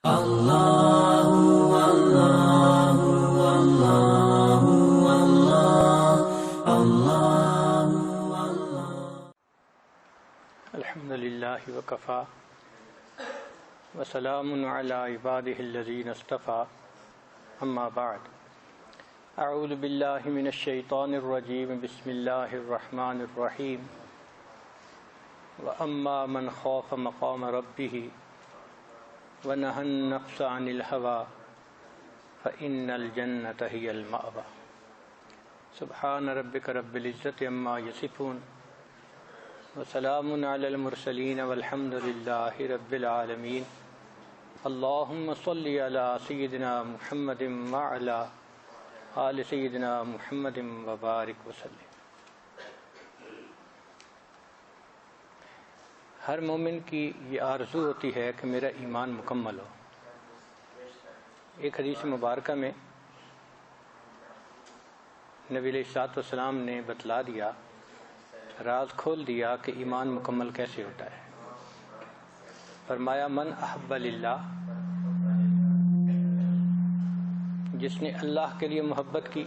الحمد للہ وکفا وسلام علی عبادہ الذین اصطفى اما بعد اعوذ باللہ من الشیطان الرجیم بسم اللہ الرحمن الرحیم واما من خاف مقام ربہ ونہى النفس عن الہوى فإن الجنة هی المأوى سبحان ربک رب العزة عما یصفون وسلام علی المرسلین والحمد للہ رب العالمین اللہم صلی علی سیدنا محمد وعلی آل سیدنا محمد وبارک وسلم۔ ہر مومن کی یہ آرزو ہوتی ہے کہ میرا ایمان مکمل ہو۔ ایک حدیث مبارکہ میں نبی علیہ الصلوۃ والسلام نے بتلا دیا، راز کھول دیا کہ ایمان مکمل کیسے ہوتا ہے۔ فرمایا من احب للہ، جس نے اللہ کے لیے محبت کی،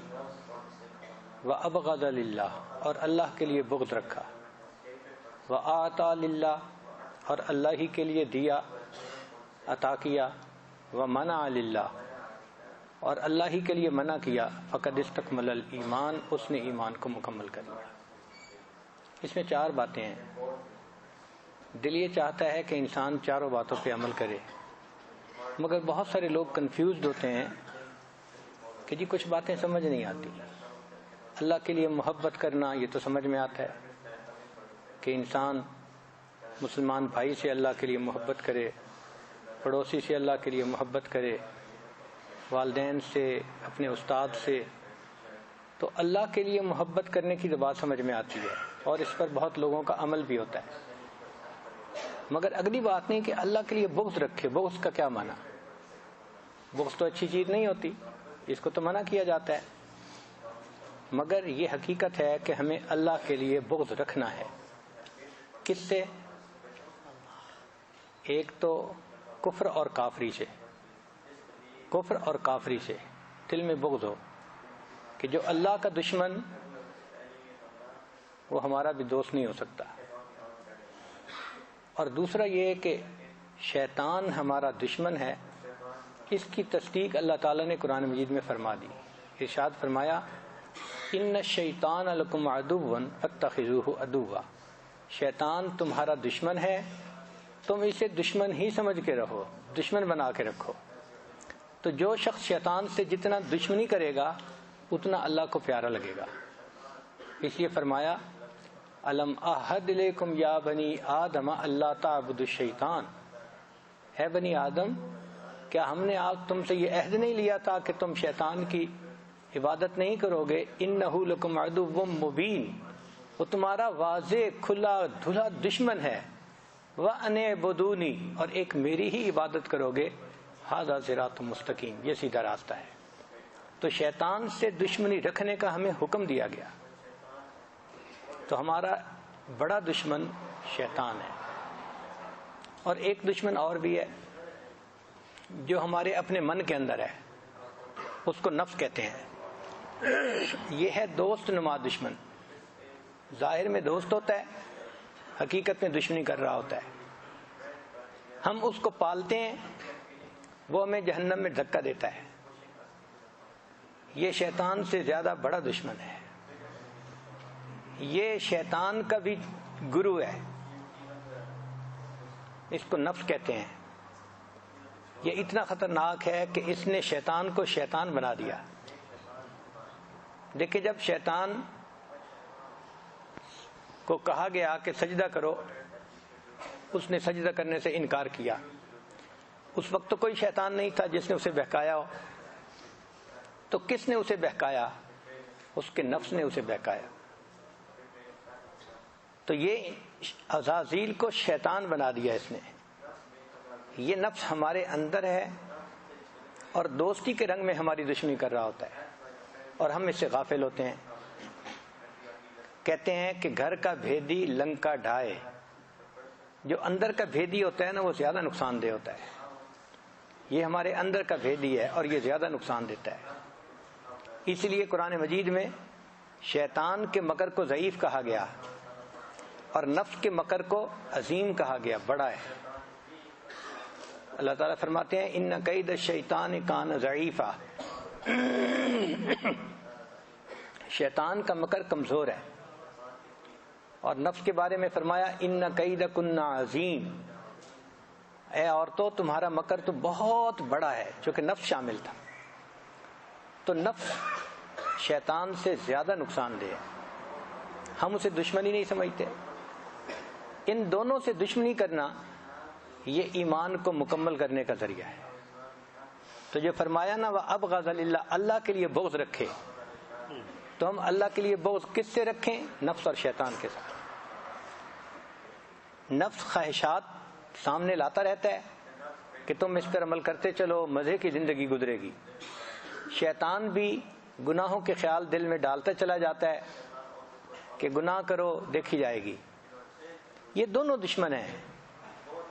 وابغض للہ، اور اللہ کے لیے بغض رکھا، واعطى للہ، اور اللہ ہی کے لیے دیا، عطا کیا، ومنع للہ، اور اللہ ہی کے لیے منع کیا، فقد استکمل الایمان، اس نے ایمان کو مکمل کر لیا۔ اس میں چار باتیں ہیں۔ دل یہ چاہتا ہے کہ انسان چاروں باتوں پہ عمل کرے، مگر بہت سارے لوگ کنفیوزڈ ہوتے ہیں کہ جی کچھ باتیں سمجھ نہیں آتی۔ اللہ کے لیے محبت کرنا یہ تو سمجھ میں آتا ہے کہ انسان مسلمان بھائی سے اللہ کے لیے محبت کرے، پڑوسی سے اللہ کے لیے محبت کرے، والدین سے، اپنے استاد سے۔ تو اللہ کے لیے محبت کرنے کی تو بات سمجھ میں آتی ہے اور اس پر بہت لوگوں کا عمل بھی ہوتا ہے، مگر اگلی بات نہیں کہ اللہ کے لیے بغض رکھے۔ بغض کا کیا معنی؟ بغض تو اچھی چیز نہیں ہوتی، اس کو تو منع کیا جاتا ہے، مگر یہ حقیقت ہے کہ ہمیں اللہ کے لیے بغض رکھنا ہے۔ کس سے؟ ایک تو کفر اور کافری سے، کفر اور کافری سے دل میں بغض ہو کہ جو اللہ کا دشمن وہ ہمارا بھی دوست نہیں ہو سکتا، اور دوسرا یہ کہ شیطان ہمارا دشمن ہے، اس کی تصدیق اللہ تعالیٰ نے قرآن مجید میں فرما دی۔ ارشاد فرمایا ان الشیطان لکم عدو فاتخذوہ عدوا، شیطان تمہارا دشمن ہے، تم اسے دشمن ہی سمجھ کے رہو، دشمن بنا کے رکھو۔ تو جو شخص شیطان سے جتنا دشمنی کرے گا اتنا اللہ کو پیارا لگے گا۔ اس لیے فرمایا الم اعہد الیکم یا بنی آدم اللہ تعبدوا الشیطان، اے بنی آدم کیا ہم نے آج تم سے یہ عہد نہیں لیا تھا کہ تم شیطان کی عبادت نہیں کرو گے؟ انہ لکم عدو مبین، وہ تمہارا واضح کھلا دھلا دشمن ہے۔ وان اعبدونی، اور ایک میری ہی عبادت کرو گے، ھذا صراط مستقیم، یہ سیدھا راستہ ہے۔ تو شیطان سے دشمنی رکھنے کا ہمیں حکم دیا گیا۔ تو ہمارا بڑا دشمن شیطان ہے، اور ایک دشمن اور بھی ہے جو ہمارے اپنے من کے اندر ہے، اس کو نفس کہتے ہیں۔ یہ ہے دوست نما دشمن، ظاہر میں دوست ہوتا ہے، حقیقت میں دشمنی کر رہا ہوتا ہے۔ ہم اس کو پالتے ہیں، وہ ہمیں جہنم میں دھکا دیتا ہے۔ یہ شیطان سے زیادہ بڑا دشمن ہے، یہ شیطان کا بھی گرو ہے، اس کو نفس کہتے ہیں۔ یہ اتنا خطرناک ہے کہ اس نے شیطان کو شیطان بنا دیا۔ دیکھیں جب شیطان کو کہا گیا کہ سجدہ کرو، اس نے سجدہ کرنے سے انکار کیا۔ اس وقت تو کوئی شیطان نہیں تھا جس نے اسے بہکایا ہو، تو کس نے اسے بہکایا؟ اس کے نفس نے اسے بہکایا۔ تو یہ عزازیل کو شیطان بنا دیا اس نے۔ یہ نفس ہمارے اندر ہے اور دوستی کے رنگ میں ہماری دشمنی کر رہا ہوتا ہے، اور ہم اس سے غافل ہوتے ہیں۔ کہتے ہیں کہ گھر کا بھیدی لنکا ڈھائے، جو اندر کا بھیدی ہوتا ہے نا وہ زیادہ نقصان دہ ہوتا ہے۔ یہ ہمارے اندر کا بھیدی ہے اور یہ زیادہ نقصان دیتا ہے. اس لیے قرآن مجید میں شیطان کے مکر کو ضعیف کہا گیا اور نفس کے مکر کو عظیم کہا گیا، بڑا ہے. اللہ تعالیٰ فرماتے ہیں ان کید الشیطان کان ضعیفا، شیطان کا مکر کمزور ہے. اور نفس کے بارے میں فرمایا ان کیدکن عظیم، اے عورتوں تمہارا مکر تو بہت بڑا ہے، جو کہ نفس شامل تھا. تو نفس شیطان سے زیادہ نقصان دہ ہے، ہم اسے دشمنی نہیں سمجھتے. ان دونوں سے دشمنی کرنا یہ ایمان کو مکمل کرنے کا ذریعہ ہے. تو جو فرمایا نا وَأَبْغَضَ لِلَّهِ، اللہ کے لیے بغض رکھے، تو ہم اللہ کے لیے بغض کس سے رکھیں؟ نفس اور شیطان کے ساتھ. نفس خواہشات سامنے لاتا رہتا ہے کہ تم اس پر عمل کرتے چلو، مزے کی زندگی گزرے گی. شیطان بھی گناہوں کے خیال دل میں ڈالتا چلا جاتا ہے کہ گناہ کرو دیکھی جائے گی. یہ دونوں دشمن ہیں،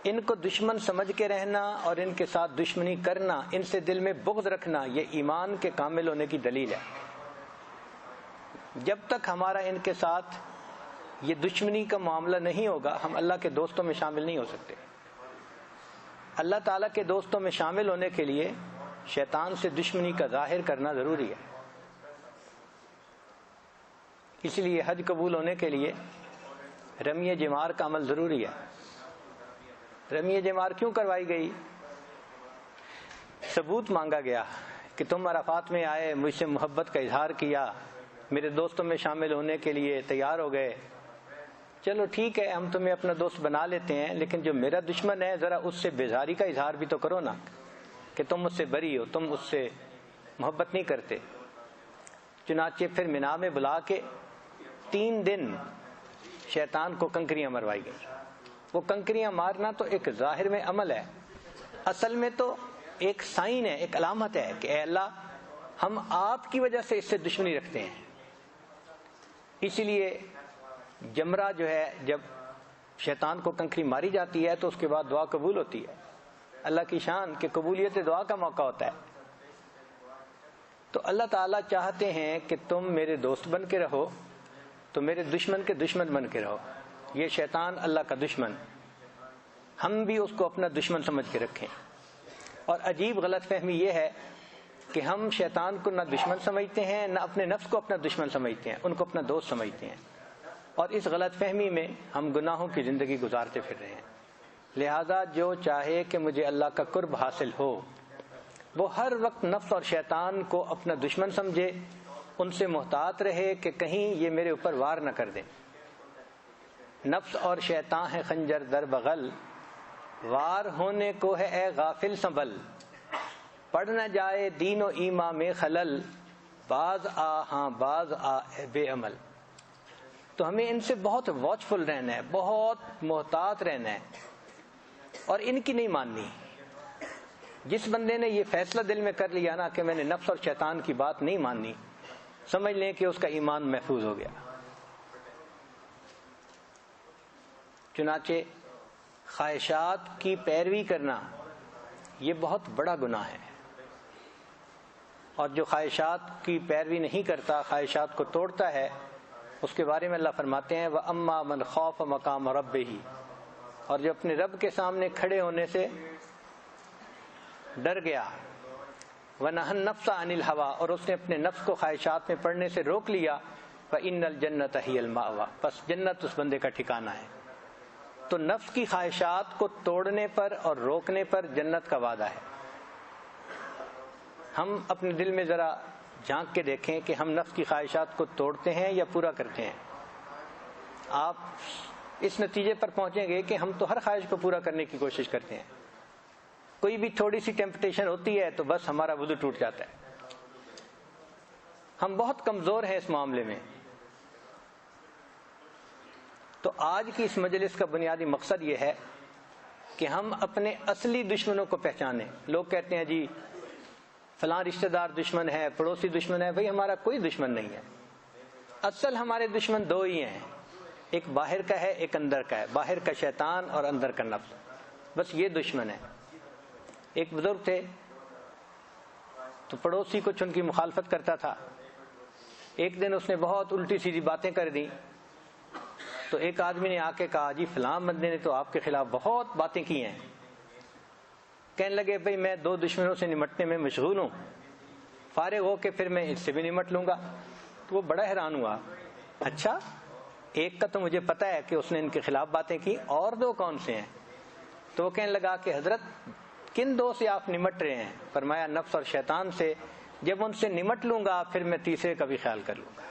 ان کو دشمن سمجھ کے رہنا اور ان کے ساتھ دشمنی کرنا، ان سے دل میں بغض رکھنا، یہ ایمان کے کامل ہونے کی دلیل ہے. جب تک ہمارا ان کے ساتھ یہ دشمنی کا معاملہ نہیں ہوگا ہم اللہ کے دوستوں میں شامل نہیں ہو سکتے. اللہ تعالیٰ کے دوستوں میں شامل ہونے کے لیے شیطان سے دشمنی کا ظاہر کرنا ضروری ہے. اس لیے حج قبول ہونے کے لیے رمی جمار کا عمل ضروری ہے. رمی جمار کیوں کروائی گئی؟ ثبوت مانگا گیا کہ تم عرفات میں آئے، مجھ سے محبت کا اظہار کیا، میرے دوستوں میں شامل ہونے کے لیے تیار ہو گئے. چلو ٹھیک ہے ہم تمہیں اپنا دوست بنا لیتے ہیں، لیکن جو میرا دشمن ہے ذرا اس سے بیزاری کا اظہار بھی تو کرو نا کہ تم مجھ سے بری ہو، تم اس سے محبت نہیں کرتے. چنانچہ پھر مینا میں بلا کے 3 دن شیطان کو کنکریاں مروائی گئی. وہ کنکریاں مارنا تو ایک ظاہر میں عمل ہے، اصل میں تو ایک سائن ہے، ایک علامت ہے کہ اے اللہ ہم آپ کی وجہ سے اس سے دشمنی رکھتے ہیں. اسی لیے جمرہ جو ہے جب شیطان کو کنکری ماری جاتی ہے تو اس کے بعد دعا قبول ہوتی ہے. اللہ کی شان کہ قبولیت دعا کا موقع ہوتا ہے. تو اللہ تعالیٰ چاہتے ہیں کہ تم میرے دوست بن کے رہو تو میرے دشمن کے دشمن بن کے رہو. یہ شیطان اللہ کا دشمن، ہم بھی اس کو اپنا دشمن سمجھ کے رکھیں. اور عجیب غلط فہمی یہ ہے کہ ہم شیطان کو نہ دشمن سمجھتے ہیں نہ اپنے نفس کو اپنا دشمن سمجھتے ہیں، ان کو اپنا دوست سمجھتے ہیں. اور اس غلط فہمی میں ہم گناہوں کی زندگی گزارتے پھر رہے ہیں. لہذا جو چاہے کہ مجھے اللہ کا قرب حاصل ہو وہ ہر وقت نفس اور شیطان کو اپنا دشمن سمجھے، ان سے محتاط رہے کہ کہیں یہ میرے اوپر وار نہ کر دیں. نفس اور شیطان ہے خنجر در بغل، وار ہونے کو ہے اے غافل سنبھل. پڑ نہ جائے دین و ایمان میں خلل، باز آ ہاں باز آ اے بے عمل. تو ہمیں ان سے بہت واچفل رہنا ہے، بہت محتاط رہنا ہے اور ان کی نہیں ماننی. جس بندے نے یہ فیصلہ دل میں کر لیا نا کہ میں نے نفس اور شیطان کی بات نہیں ماننی، سمجھ لیں کہ اس کا ایمان محفوظ ہو گیا. چنانچہ خواہشات کی پیروی کرنا یہ بہت بڑا گناہ ہے. اور جو خواہشات کی پیروی نہیں کرتا، خواہشات کو توڑتا ہے، اس کے بارے میں اللہ فرماتے ہیں وَأَمَّا مَنْ خَافَ مَقَامَ رَبِّهِ، اور جو اپنے رب کے سامنے کھڑے ہونے سے ڈر گیا، وَنَهَى النَّفْسَ عَنِ الْهَوَىٰ، اور اس نے اپنے نفس کو خواہشات میں پڑنے سے روک لیا، فَإِنَّ الْجَنَّةَ هِيَ الْمَأْوَىٰ، پس جنت اس بندے کا ٹھکانہ ہے. تو نفس کی خواہشات کو توڑنے پر اور روکنے پر جنت کا وعدہ ہے. ہم اپنے دل میں ذرا جھانک کے دیکھیں کہ ہم نفس کی خواہشات کو توڑتے ہیں یا پورا کرتے ہیں. آپ اس نتیجے پر پہنچیں گے کہ ہم تو ہر خواہش کو پورا کرنے کی کوشش کرتے ہیں. کوئی بھی تھوڑی سی ٹیمپٹیشن ہوتی ہے تو بس ہمارا وضو ٹوٹ جاتا ہے. ہم بہت کمزور ہیں اس معاملے میں. تو آج کی اس مجلس کا بنیادی مقصد یہ ہے کہ ہم اپنے اصلی دشمنوں کو پہچانیں. لوگ کہتے ہیں جی فلاں رشتہ دار دشمن ہے، پڑوسی دشمن ہے. بھئی ہمارا کوئی دشمن نہیں ہے. اصل ہمارے دشمن 2 ہی ہیں، ایک باہر کا ہے ایک اندر کا ہے. باہر کا شیطان اور اندر کا نفس، بس یہ دشمن ہے. ایک بزرگ تھے تو پڑوسی کچھ ان کی مخالفت کرتا تھا. ایک دن اس نے بہت الٹی سیدھی باتیں کر دی تو ایک آدمی نے آ کے کہا جی فلاں بندے نے تو آپ کے خلاف بہت باتیں کی ہیں. کہنے لگے بھئی میں 2 دشمنوں سے نمٹنے میں مشغول ہوں, فارغ ہو کے پھر میں اس سے بھی نمٹ لوں گا. تو وہ بڑا حیران ہوا, اچھا ایک کا تو مجھے پتا ہے کہ اس نے ان کے خلاف باتیں کی, اور 2 کون سے ہیں؟ تو وہ کہنے لگا کہ حضرت کن 2 سے آپ نمٹ رہے ہیں؟ فرمایا نفس اور شیطان سے. جب ان سے نمٹ لوں گا پھر میں تیسرے کا بھی خیال کر لوں گا.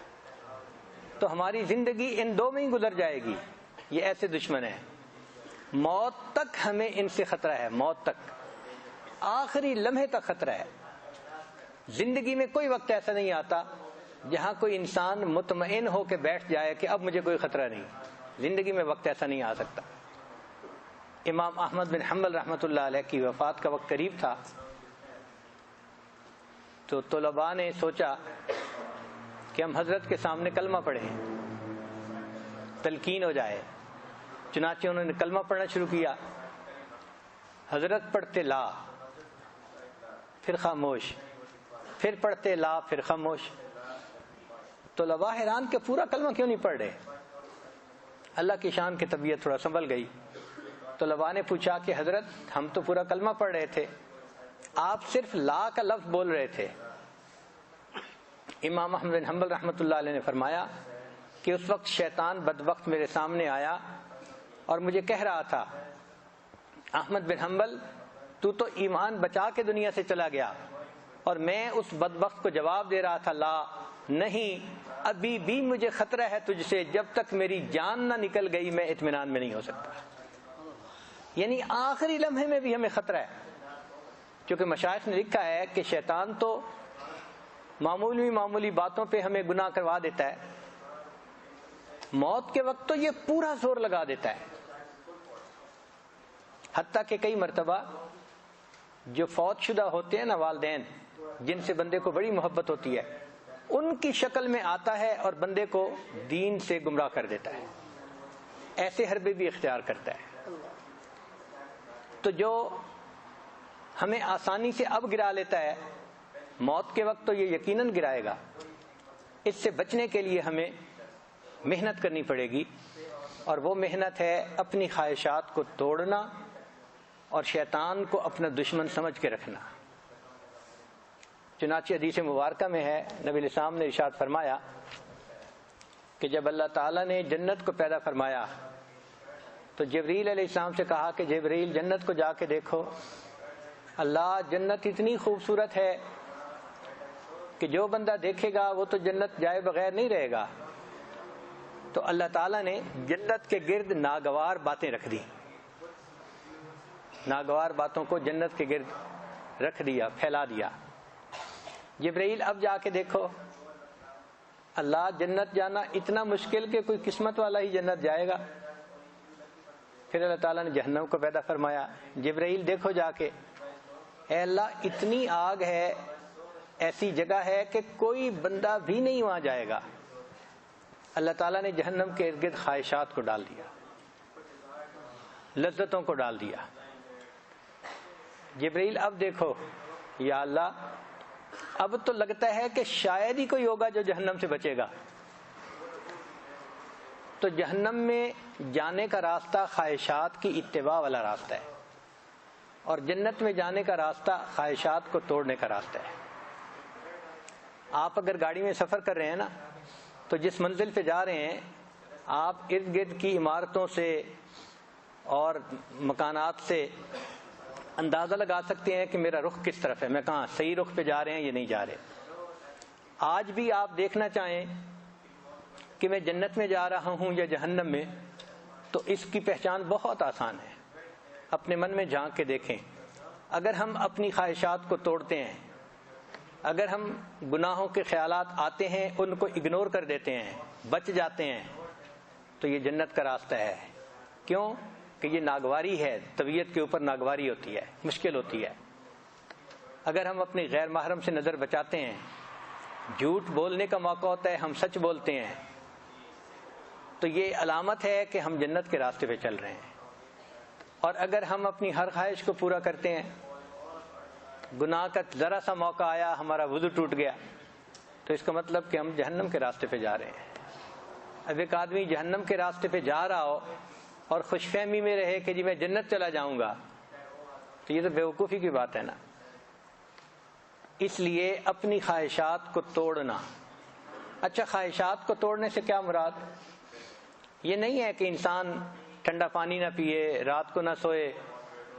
تو ہماری زندگی ان 2 میں ہی گزر جائے گی. یہ ایسے دشمن ہیں, موت تک ہمیں ان سے خطرہ ہے, موت تک, آخری لمحے تک خطرہ ہے. زندگی میں کوئی وقت ایسا نہیں آتا جہاں کوئی انسان مطمئن ہو کے بیٹھ جائے کہ اب مجھے کوئی خطرہ نہیں. زندگی میں وقت ایسا نہیں آ سکتا. امام احمد بن حنبل رحمۃ اللہ علیہ کی وفات کا وقت قریب تھا تو طلباء نے سوچا کہ ہم حضرت کے سامنے کلمہ پڑھیں, تلقین ہو جائے. چنانچہ انہوں نے کلمہ پڑھنا شروع کیا. حضرت پڑھتے لا پھر خاموش, پھر پڑھتے لا پھر خاموش. طلباء حیران کہ پورا کلمہ کیوں نہیں پڑھ رہے. اللہ کی شان کی طبیعت تھوڑا سنبھل گئی. طلباء نے پوچھا کہ حضرت ہم تو پورا کلمہ پڑھ رہے تھے, آپ صرف لا کا لفظ بول رہے تھے. امام احمد بن حنبل رحمۃ اللہ علیہ نے فرمایا کہ اس وقت شیطان بدبخت میرے سامنے آیا اور مجھے کہہ رہا تھا احمد بن حنبل تو ایمان بچا کے دنیا سے چلا گیا, اور میں اس بدبخت کو جواب دے رہا تھا لا نہیں, ابھی بھی مجھے خطرہ ہے تجھ سے, جب تک میری جان نہ نکل گئی میں اطمینان میں نہیں ہو سکتا. یعنی آخری لمحے میں بھی ہمیں خطرہ ہے. کیونکہ مشائخ نے لکھا ہے کہ شیطان تو معمولی باتوں پہ ہمیں گناہ کروا دیتا ہے, موت کے وقت تو یہ پورا زور لگا دیتا ہے. حتیٰ کہ کئی مرتبہ جو فوت شدہ ہوتے ہیں نا والدین, جن سے بندے کو بڑی محبت ہوتی ہے, ان کی شکل میں آتا ہے اور بندے کو دین سے گمراہ کر دیتا ہے. ایسے حربے بھی اختیار کرتا ہے. تو جو ہمیں آسانی سے اب گرا لیتا ہے, موت کے وقت تو یہ یقیناً گرائے گا. اس سے بچنے کے لیے ہمیں محنت کرنی پڑے گی, اور وہ محنت ہے اپنی خواہشات کو توڑنا اور شیطان کو اپنا دشمن سمجھ کے رکھنا. چنانچہ حدیث مبارکہ میں ہے, نبی علیہ السلام نے ارشاد فرمایا کہ جب اللہ تعالیٰ نے جنت کو پیدا فرمایا تو جبریل علیہ السلام سے کہا کہ جبریل جنت کو جا کے دیکھو, اللہ جنت اتنی خوبصورت ہے کہ جو بندہ دیکھے گا وہ تو جنت جائے بغیر نہیں رہے گا. تو اللہ تعالیٰ نے جنت کے گرد ناگوار باتیں رکھ دی, ناگوار باتوں کو جنت کے گرد رکھ دیا, پھیلا دیا. جبرائیل اب جا کے دیکھو, اللہ جنت جانا اتنا مشکل کہ کوئی قسمت والا ہی جنت جائے گا. پھر اللہ تعالیٰ نے جہنم کو پیدا فرمایا, جبرائیل دیکھو جا کے, اے اللہ اتنی آگ ہے, ایسی جگہ ہے کہ کوئی بندہ بھی نہیں وہاں جائے گا. اللہ تعالیٰ نے جہنم کے ارد گرد خواہشات کو ڈال دیا, لذتوں کو ڈال دیا. جبرائیل اب دیکھو, یا اللہ اب تو لگتا ہے کہ شاید ہی کوئی ہوگا جو جہنم سے بچے گا. تو جہنم میں جانے کا راستہ خواہشات کی اتباع والا راستہ ہے, اور جنت میں جانے کا راستہ خواہشات کو توڑنے کا راستہ ہے. آپ اگر گاڑی میں سفر کر رہے ہیں نا, تو جس منزل پہ جا رہے ہیں آپ ارد گرد کی عمارتوں سے اور مکانات سے اندازہ لگا سکتے ہیں کہ میرا رخ کس طرف ہے, میں کہاں صحیح رخ پہ جا رہے ہیں یا نہیں جا رہے. آج بھی آپ دیکھنا چاہیں کہ میں جنت میں جا رہا ہوں یا جہنم میں, تو اس کی پہچان بہت آسان ہے. اپنے من میں جھانک کے دیکھیں, اگر ہم اپنی خواہشات کو توڑتے ہیں, اگر ہم گناہوں کے خیالات آتے ہیں ان کو اگنور کر دیتے ہیں, بچ جاتے ہیں, تو یہ جنت کا راستہ ہے. کیوں کہ یہ ناگواری ہے, طبیعت کے اوپر ناگواری ہوتی ہے, مشکل ہوتی ہے. اگر ہم اپنی غیر محرم سے نظر بچاتے ہیں, جھوٹ بولنے کا موقع ہوتا ہے, ہم سچ بولتے ہیں, تو یہ علامت ہے کہ ہم جنت کے راستے پہ چل رہے ہیں. اور اگر ہم اپنی ہر خواہش کو پورا کرتے ہیں, گناہ کا ذرا سا موقع آیا ہمارا وضو ٹوٹ گیا تو اس کا مطلب کہ ہم جہنم کے راستے پہ جا رہے ہیں۔ اب ایک آدمی جہنم کے راستے پہ جا رہا ہو اور خوش فہمی میں رہے کہ جی میں جنت چلا جاؤں گا، تو یہ تو بیوقوفی کی بات ہے نا۔ اس لیے اپنی خواہشات کو توڑنا۔ اچھا، خواہشات کو توڑنے سے کیا مراد؟ یہ نہیں ہے کہ انسان ٹھنڈا پانی نہ پیے، رات کو نہ سوئے،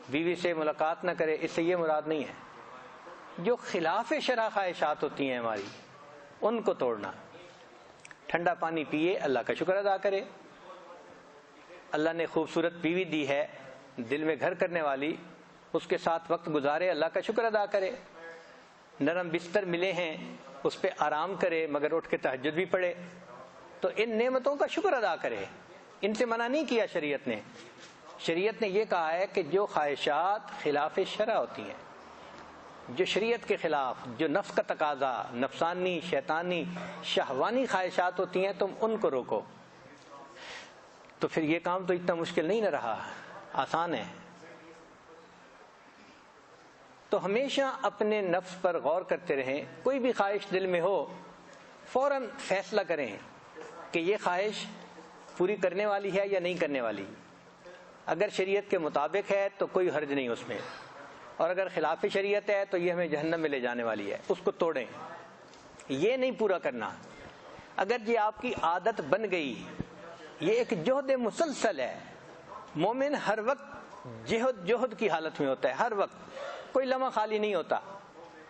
بیوی سے ملاقات نہ کرے، اس سے یہ مراد نہیں ہے۔ جو خلاف شرع خواہشات ہوتی ہیں ہماری، ان کو توڑنا۔ ٹھنڈا پانی پیے، اللہ کا شکر ادا کرے۔ اللہ نے خوبصورت بیوی دی ہے دل میں گھر کرنے والی، اس کے ساتھ وقت گزارے، اللہ کا شکر ادا کرے۔ نرم بستر ملے ہیں، اس پہ آرام کرے، مگر اٹھ کے تہجد بھی پڑھے، تو ان نعمتوں کا شکر ادا کرے۔ ان سے منع نہیں کیا شریعت نے۔ شریعت نے یہ کہا ہے کہ جو خواہشات خلاف شرع ہوتی ہیں، جو شریعت کے خلاف، جو نفس کا تقاضا، نفسانی، شیطانی، شہوانی خواہشات ہوتی ہیں، تم ان کو روکو۔ تو پھر یہ کام تو اتنا مشکل نہیں نہ رہا، آسان ہے۔ تو ہمیشہ اپنے نفس پر غور کرتے رہیں۔ کوئی بھی خواہش دل میں ہو، فوراً فیصلہ کریں کہ یہ خواہش پوری کرنے والی ہے یا نہیں کرنے والی۔ اگر شریعت کے مطابق ہے تو کوئی حرج نہیں اس میں، اور اگر خلاف شریعت ہے تو یہ ہمیں جہنم میں لے جانے والی ہے، اس کو توڑیں۔ یہ نہیں پورا کرنا۔ اگر یہ آپ کی عادت بن گئی، یہ ایک جہد مسلسل ہے۔ مومن ہر وقت جہد کی حالت میں ہوتا ہے، ہر وقت کوئی لمحہ خالی نہیں ہوتا۔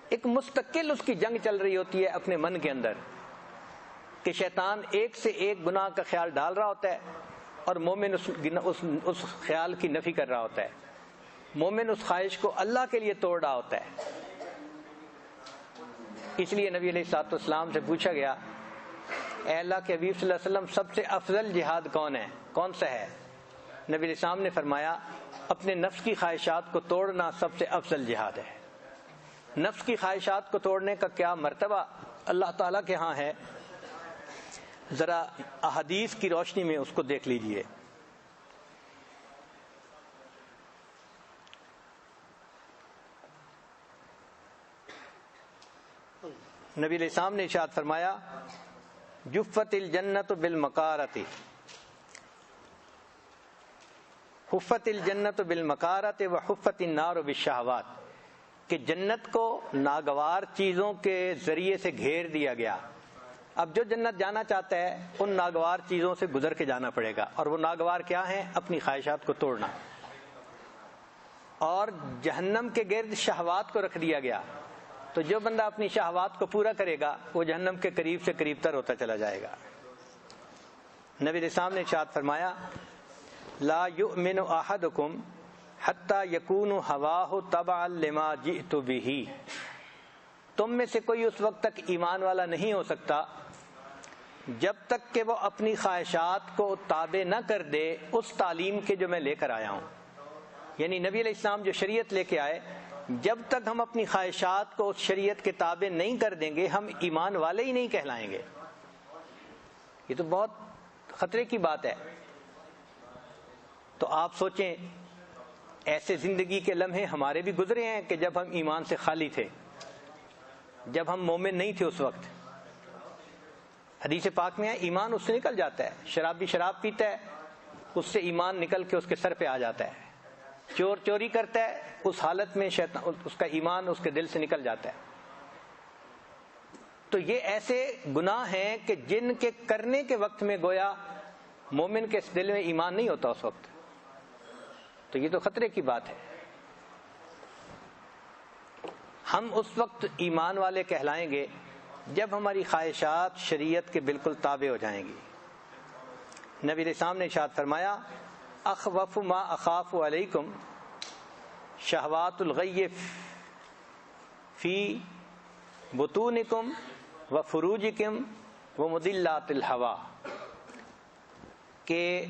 ایک مستقل اس کی جنگ چل رہی ہوتی ہے اپنے من کے اندر، کہ شیطان ایک سے ایک گناہ کا خیال ڈال رہا ہوتا ہے اور مومن اس خیال کی نفی کر رہا ہوتا ہے۔ مومن اس خواہش کو اللہ کے لیے توڑ رہا ہوتا ہے۔ اس لیے نبی علیہ الصلوۃ والسلام سے پوچھا گیا، اے اللہ کے حبیب صلی اللہ علیہ وسلم، سب سے افضل جہاد کون ہے، کون سا ہے؟ نبی علیہ السلام نے فرمایا، اپنے نفس کی خواہشات کو توڑنا سب سے افضل جہاد ہے۔ نفس کی خواہشات کو توڑنے کا کیا مرتبہ اللہ تعالیٰ کے ہاں ہے، ذرا احادیث کی روشنی میں اس کو دیکھ لیجئے۔ نبی علیہ السلام نے ارشاد فرمایا، جفت الجنت بالمکارۃ، حفت الجنت بالمکارۃ وحفت النار بالشہوات، کہ جنت کو ناگوار چیزوں کے ذریعے سے گھیر دیا گیا۔ اب جو جنت جانا چاہتا ہے ان ناگوار چیزوں سے گزر کے جانا پڑے گا، اور وہ ناگوار کیا ہیں؟ اپنی خواہشات کو توڑنا۔ اور جہنم کے گرد شہوات کو رکھ دیا گیا، تو جو بندہ اپنی شہوات کو پورا کرے گا وہ جہنم کے قریب سے قریب تر ہوتا چلا جائے گا۔ نبی علیہ السلام نے ارشاد فرمایا، لا یؤمن احدکم حتی یکون ہواہ تبعا لما جئت بہ، تم میں سے کوئی اس وقت تک ایمان والا نہیں ہو سکتا جب تک کہ وہ اپنی خواہشات کو تابع نہ کر دے اس تعلیم کے جو میں لے کر آیا ہوں۔ یعنی نبی علیہ السلام جو شریعت لے کے آئے، جب تک ہم اپنی خواہشات کو اس شریعت کے تابع نہیں کر دیں گے، ہم ایمان والے ہی نہیں کہلائیں گے۔ یہ تو بہت خطرے کی بات ہے۔ تو آپ سوچیں، ایسے زندگی کے لمحے ہمارے بھی گزرے ہیں کہ جب ہم ایمان سے خالی تھے، جب ہم مومن نہیں تھے اس وقت۔ حدیث پاک میں ہے، ایمان اس سے نکل جاتا ہے۔ شرابی شراب پیتا ہے، اس سے ایمان نکل کے اس کے سر پہ آ جاتا ہے۔ چور چوری کرتا ہے، اس حالت میں شیطان اس کا ایمان اس کے دل سے نکل جاتا ہے۔ تو یہ ایسے گناہ ہیں کہ جن کے کرنے کے وقت میں گویا مومن کے دل میں ایمان نہیں ہوتا اس وقت۔ تو یہ تو خطرے کی بات ہے۔ ہم اس وقت ایمان والے کہلائیں گے جب ہماری خواہشات شریعت کے بالکل تابع ہو جائیں گی۔ نبی علیہ السلام نے ارشاد فرمایا، اخوف ما اخاف علیکم شہوات الغی فی بطونکم وفروجکم ومضلات الہوا، کہ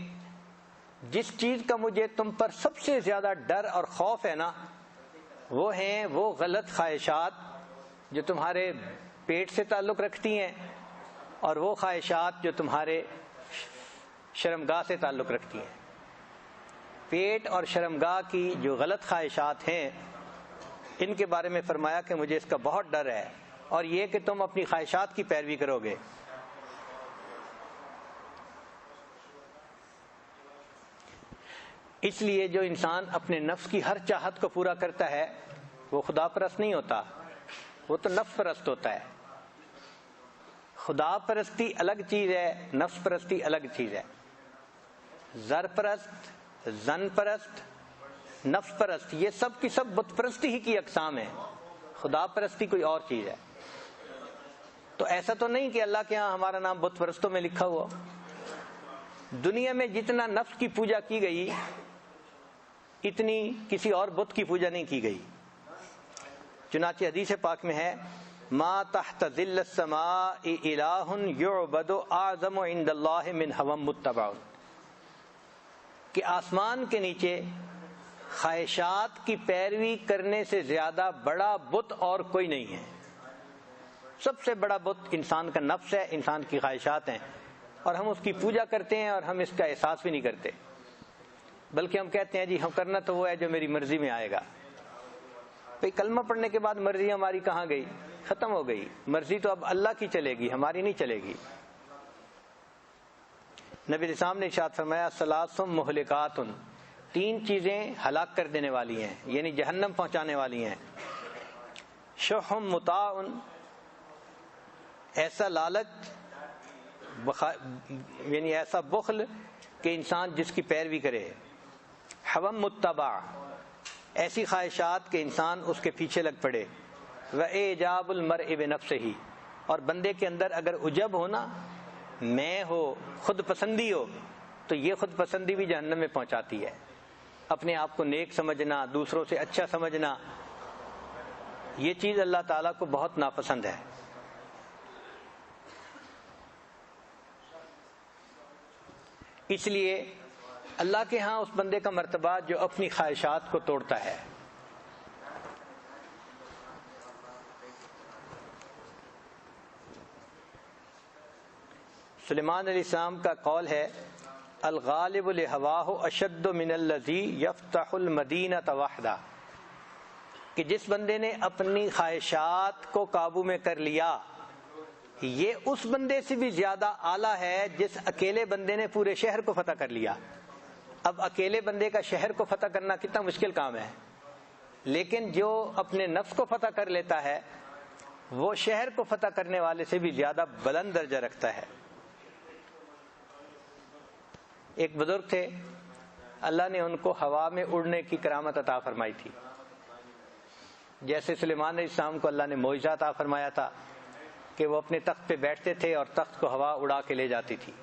جس چیز کا مجھے تم پر سب سے زیادہ ڈر اور خوف ہے نا، وہ ہیں وہ غلط خواہشات جو تمہارے پیٹ سے تعلق رکھتی ہیں، اور وہ خواہشات جو تمہارے شرمگاہ سے تعلق رکھتی ہیں۔ پیٹ اور شرمگاہ کی جو غلط خواہشات ہیں، ان کے بارے میں فرمایا کہ مجھے اس کا بہت ڈر ہے، اور یہ کہ تم اپنی خواہشات کی پیروی کرو گے۔ اس لیے جو انسان اپنے نفس کی ہر چاہت کو پورا کرتا ہے وہ خدا پرست نہیں ہوتا، وہ تو نفس پرست ہوتا ہے۔ خدا پرستی الگ چیز ہے، نفس پرستی الگ چیز ہے۔ زر پرست، زن پرست، نفس پرست، یہ سب کی سب بت پرستی ہی کی اقسام ہیں، خدا پرستی کوئی اور چیز ہے۔ تو ایسا تو نہیں کہ اللہ کے ہاں ہمارا نام بت پرستوں میں لکھا ہوا۔ دنیا میں جتنا نفس کی پوجا کی گئی اتنی کسی اور بت کی پوجا نہیں کی گئی۔ چنانچہ حدیث پاک میں ہے ما تحت ظل السماء الہ یعبد اعظم عند اللہ من ہوى متبع، کہ آسمان کے نیچے خواہشات کی پیروی کرنے سے زیادہ بڑا بت اور کوئی نہیں ہے۔ سب سے بڑا بت انسان کا نفس ہے، انسان کی خواہشات ہیں، اور ہم اس کی پوجا کرتے ہیں اور ہم اس کا احساس بھی نہیں کرتے، بلکہ ہم کہتے ہیں جی ہم کرنا تو وہ ہے جو میری مرضی میں آئے گا۔ بھئی کلمہ پڑھنے کے بعد مرضی ہماری کہاں گئی؟ ختم ہو گئی۔ مرضی تو اب اللہ کی چلے گی، ہماری نہیں چلے گی۔ نبی الاسلام نے ارشاد فرمایا ثلاث مہلکات، تین چیزیں ہلاک کر دینے والی ہیں، یعنی جہنم پہنچانے والی ہیں۔ شح مطاع، ایسا لالچ یعنی ایسا بخل کہ انسان جس کی پیروی کرے۔ حوى متبع، ایسی خواہشات کہ انسان اس کے پیچھے لگ پڑے۔ وإعجاب المرء بنفسه، اور بندے کے اندر اگر عجب ہو نا، میں ہو، خود پسندی ہو، تو یہ خود پسندی بھی جہنم میں پہنچاتی ہے۔ اپنے آپ کو نیک سمجھنا، دوسروں سے اچھا سمجھنا، یہ چیز اللہ تعالیٰ کو بہت ناپسند ہے۔ اس لیے اللہ کے ہاں اس بندے کا مرتبہ جو اپنی خواہشات کو توڑتا ہے۔ سلیمان علیہ السلام کا قول ہے الغالب لہواہ اشد من الذی یفتح المدینۃ وحدہ، کہ جس بندے نے اپنی خواہشات کو قابو میں کر لیا یہ اس بندے سے بھی زیادہ اعلیٰ ہے جس اکیلے بندے نے پورے شہر کو فتح کر لیا۔ اب اکیلے بندے کا شہر کو فتح کرنا کتنا مشکل کام ہے، لیکن جو اپنے نفس کو فتح کر لیتا ہے وہ شہر کو فتح کرنے والے سے بھی زیادہ بلند درجہ رکھتا ہے۔ ایک بزرگ تھے، اللہ نے ان کو ہوا میں اڑنے کی کرامت عطا فرمائی تھی، جیسے سلیمان علیہ السلام کو اللہ نے معجزہ عطا فرمایا تھا کہ وہ اپنے تخت پہ بیٹھتے تھے اور تخت کو ہوا اڑا کے لے جاتی تھی۔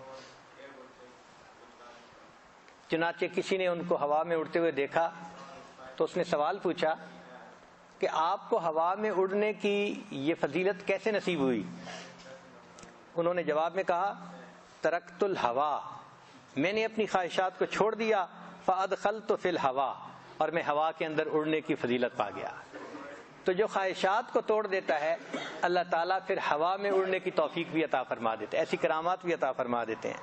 چنانچہ کسی نے ان کو ہوا میں اڑتے ہوئے دیکھا تو اس نے سوال پوچھا کہ آپ کو ہوا میں اڑنے کی یہ فضیلت کیسے نصیب ہوئی؟ انہوں نے جواب میں کہا ترکت الہوا، میں نے اپنی خواہشات کو چھوڑ دیا، فادخلت فی الہوا، اور میں ہوا کے اندر اڑنے کی فضیلت پا گیا۔ تو جو خواہشات کو توڑ دیتا ہے اللہ تعالیٰ پھر ہوا میں اڑنے کی توفیق بھی عطا فرما دیتے ہیں، ایسی کرامات بھی عطا فرما دیتے ہیں۔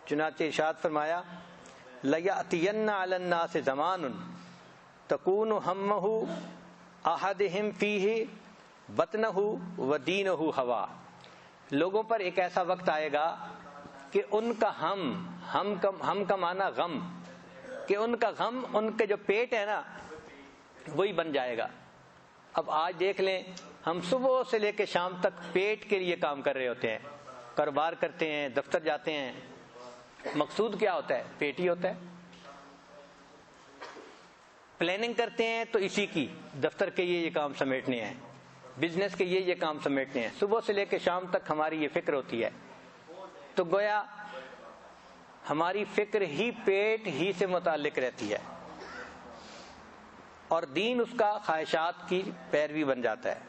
چنانچہ ارشاد فرمایا لَيَأْتِيَنَّ عَلَى النَّاسِ زَمَانٌ تَكُونُ هَمَّهُ أَحَدِهِمْ فِيهِ بَطْنَهُ وَدِينُهُ هَوَى، لوگوں پر ایک ایسا وقت آئے گا کہ ان کا ہم کا معنی غم، کہ ان کا غم ان کے جو پیٹ ہے نا وہی بن جائے گا۔ اب آج دیکھ لیں ہم صبح سے لے کے شام تک پیٹ کے لیے کام کر رہے ہوتے ہیں، کاروبار کرتے ہیں، دفتر جاتے ہیں، مقصود کیا ہوتا ہے؟ پیٹ ہی ہوتا ہے۔ پلاننگ کرتے ہیں تو اسی کی، دفتر کے یہ کام سمیٹنے ہیں، بزنس کے یہ کام سمیٹنے ہیں، صبح سے لے کے شام تک ہماری یہ فکر ہوتی ہے۔ تو گویا ہماری فکر ہی پیٹ ہی سے متعلق رہتی ہے، اور دین اس کا خواہشات کی پیروی بن جاتا ہے۔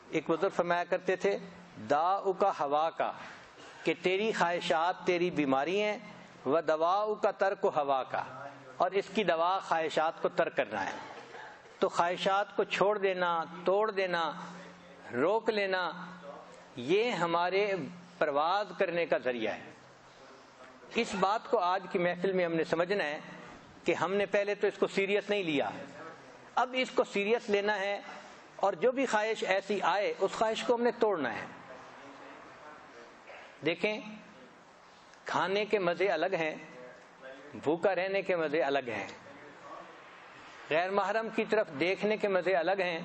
ایک بزرگ فرمایا کرتے تھے داؤ کا ہوا کا، کہ تیری خواہشات تیری بیماری ہیں، و دواؤ کا ترک ہوا کا، اور اس کی دوا خواہشات کو ترک کرنا ہے۔ تو خواہشات کو چھوڑ دینا، توڑ دینا، روک لینا، یہ ہمارے پرواز کرنے کا ذریعہ ہے۔ اس بات کو آج کی محفل میں ہم نے سمجھنا ہے کہ ہم نے پہلے تو اس کو سیریس نہیں لیا، اب اس کو سیریس لینا ہے، اور جو بھی خواہش ایسی آئے اس خواہش کو ہم نے توڑنا ہے۔ دیکھیں، کھانے کے مزے الگ ہیں، بھوکا رہنے کے مزے الگ ہیں، غیر محرم کی طرف دیکھنے کے مزے الگ ہیں،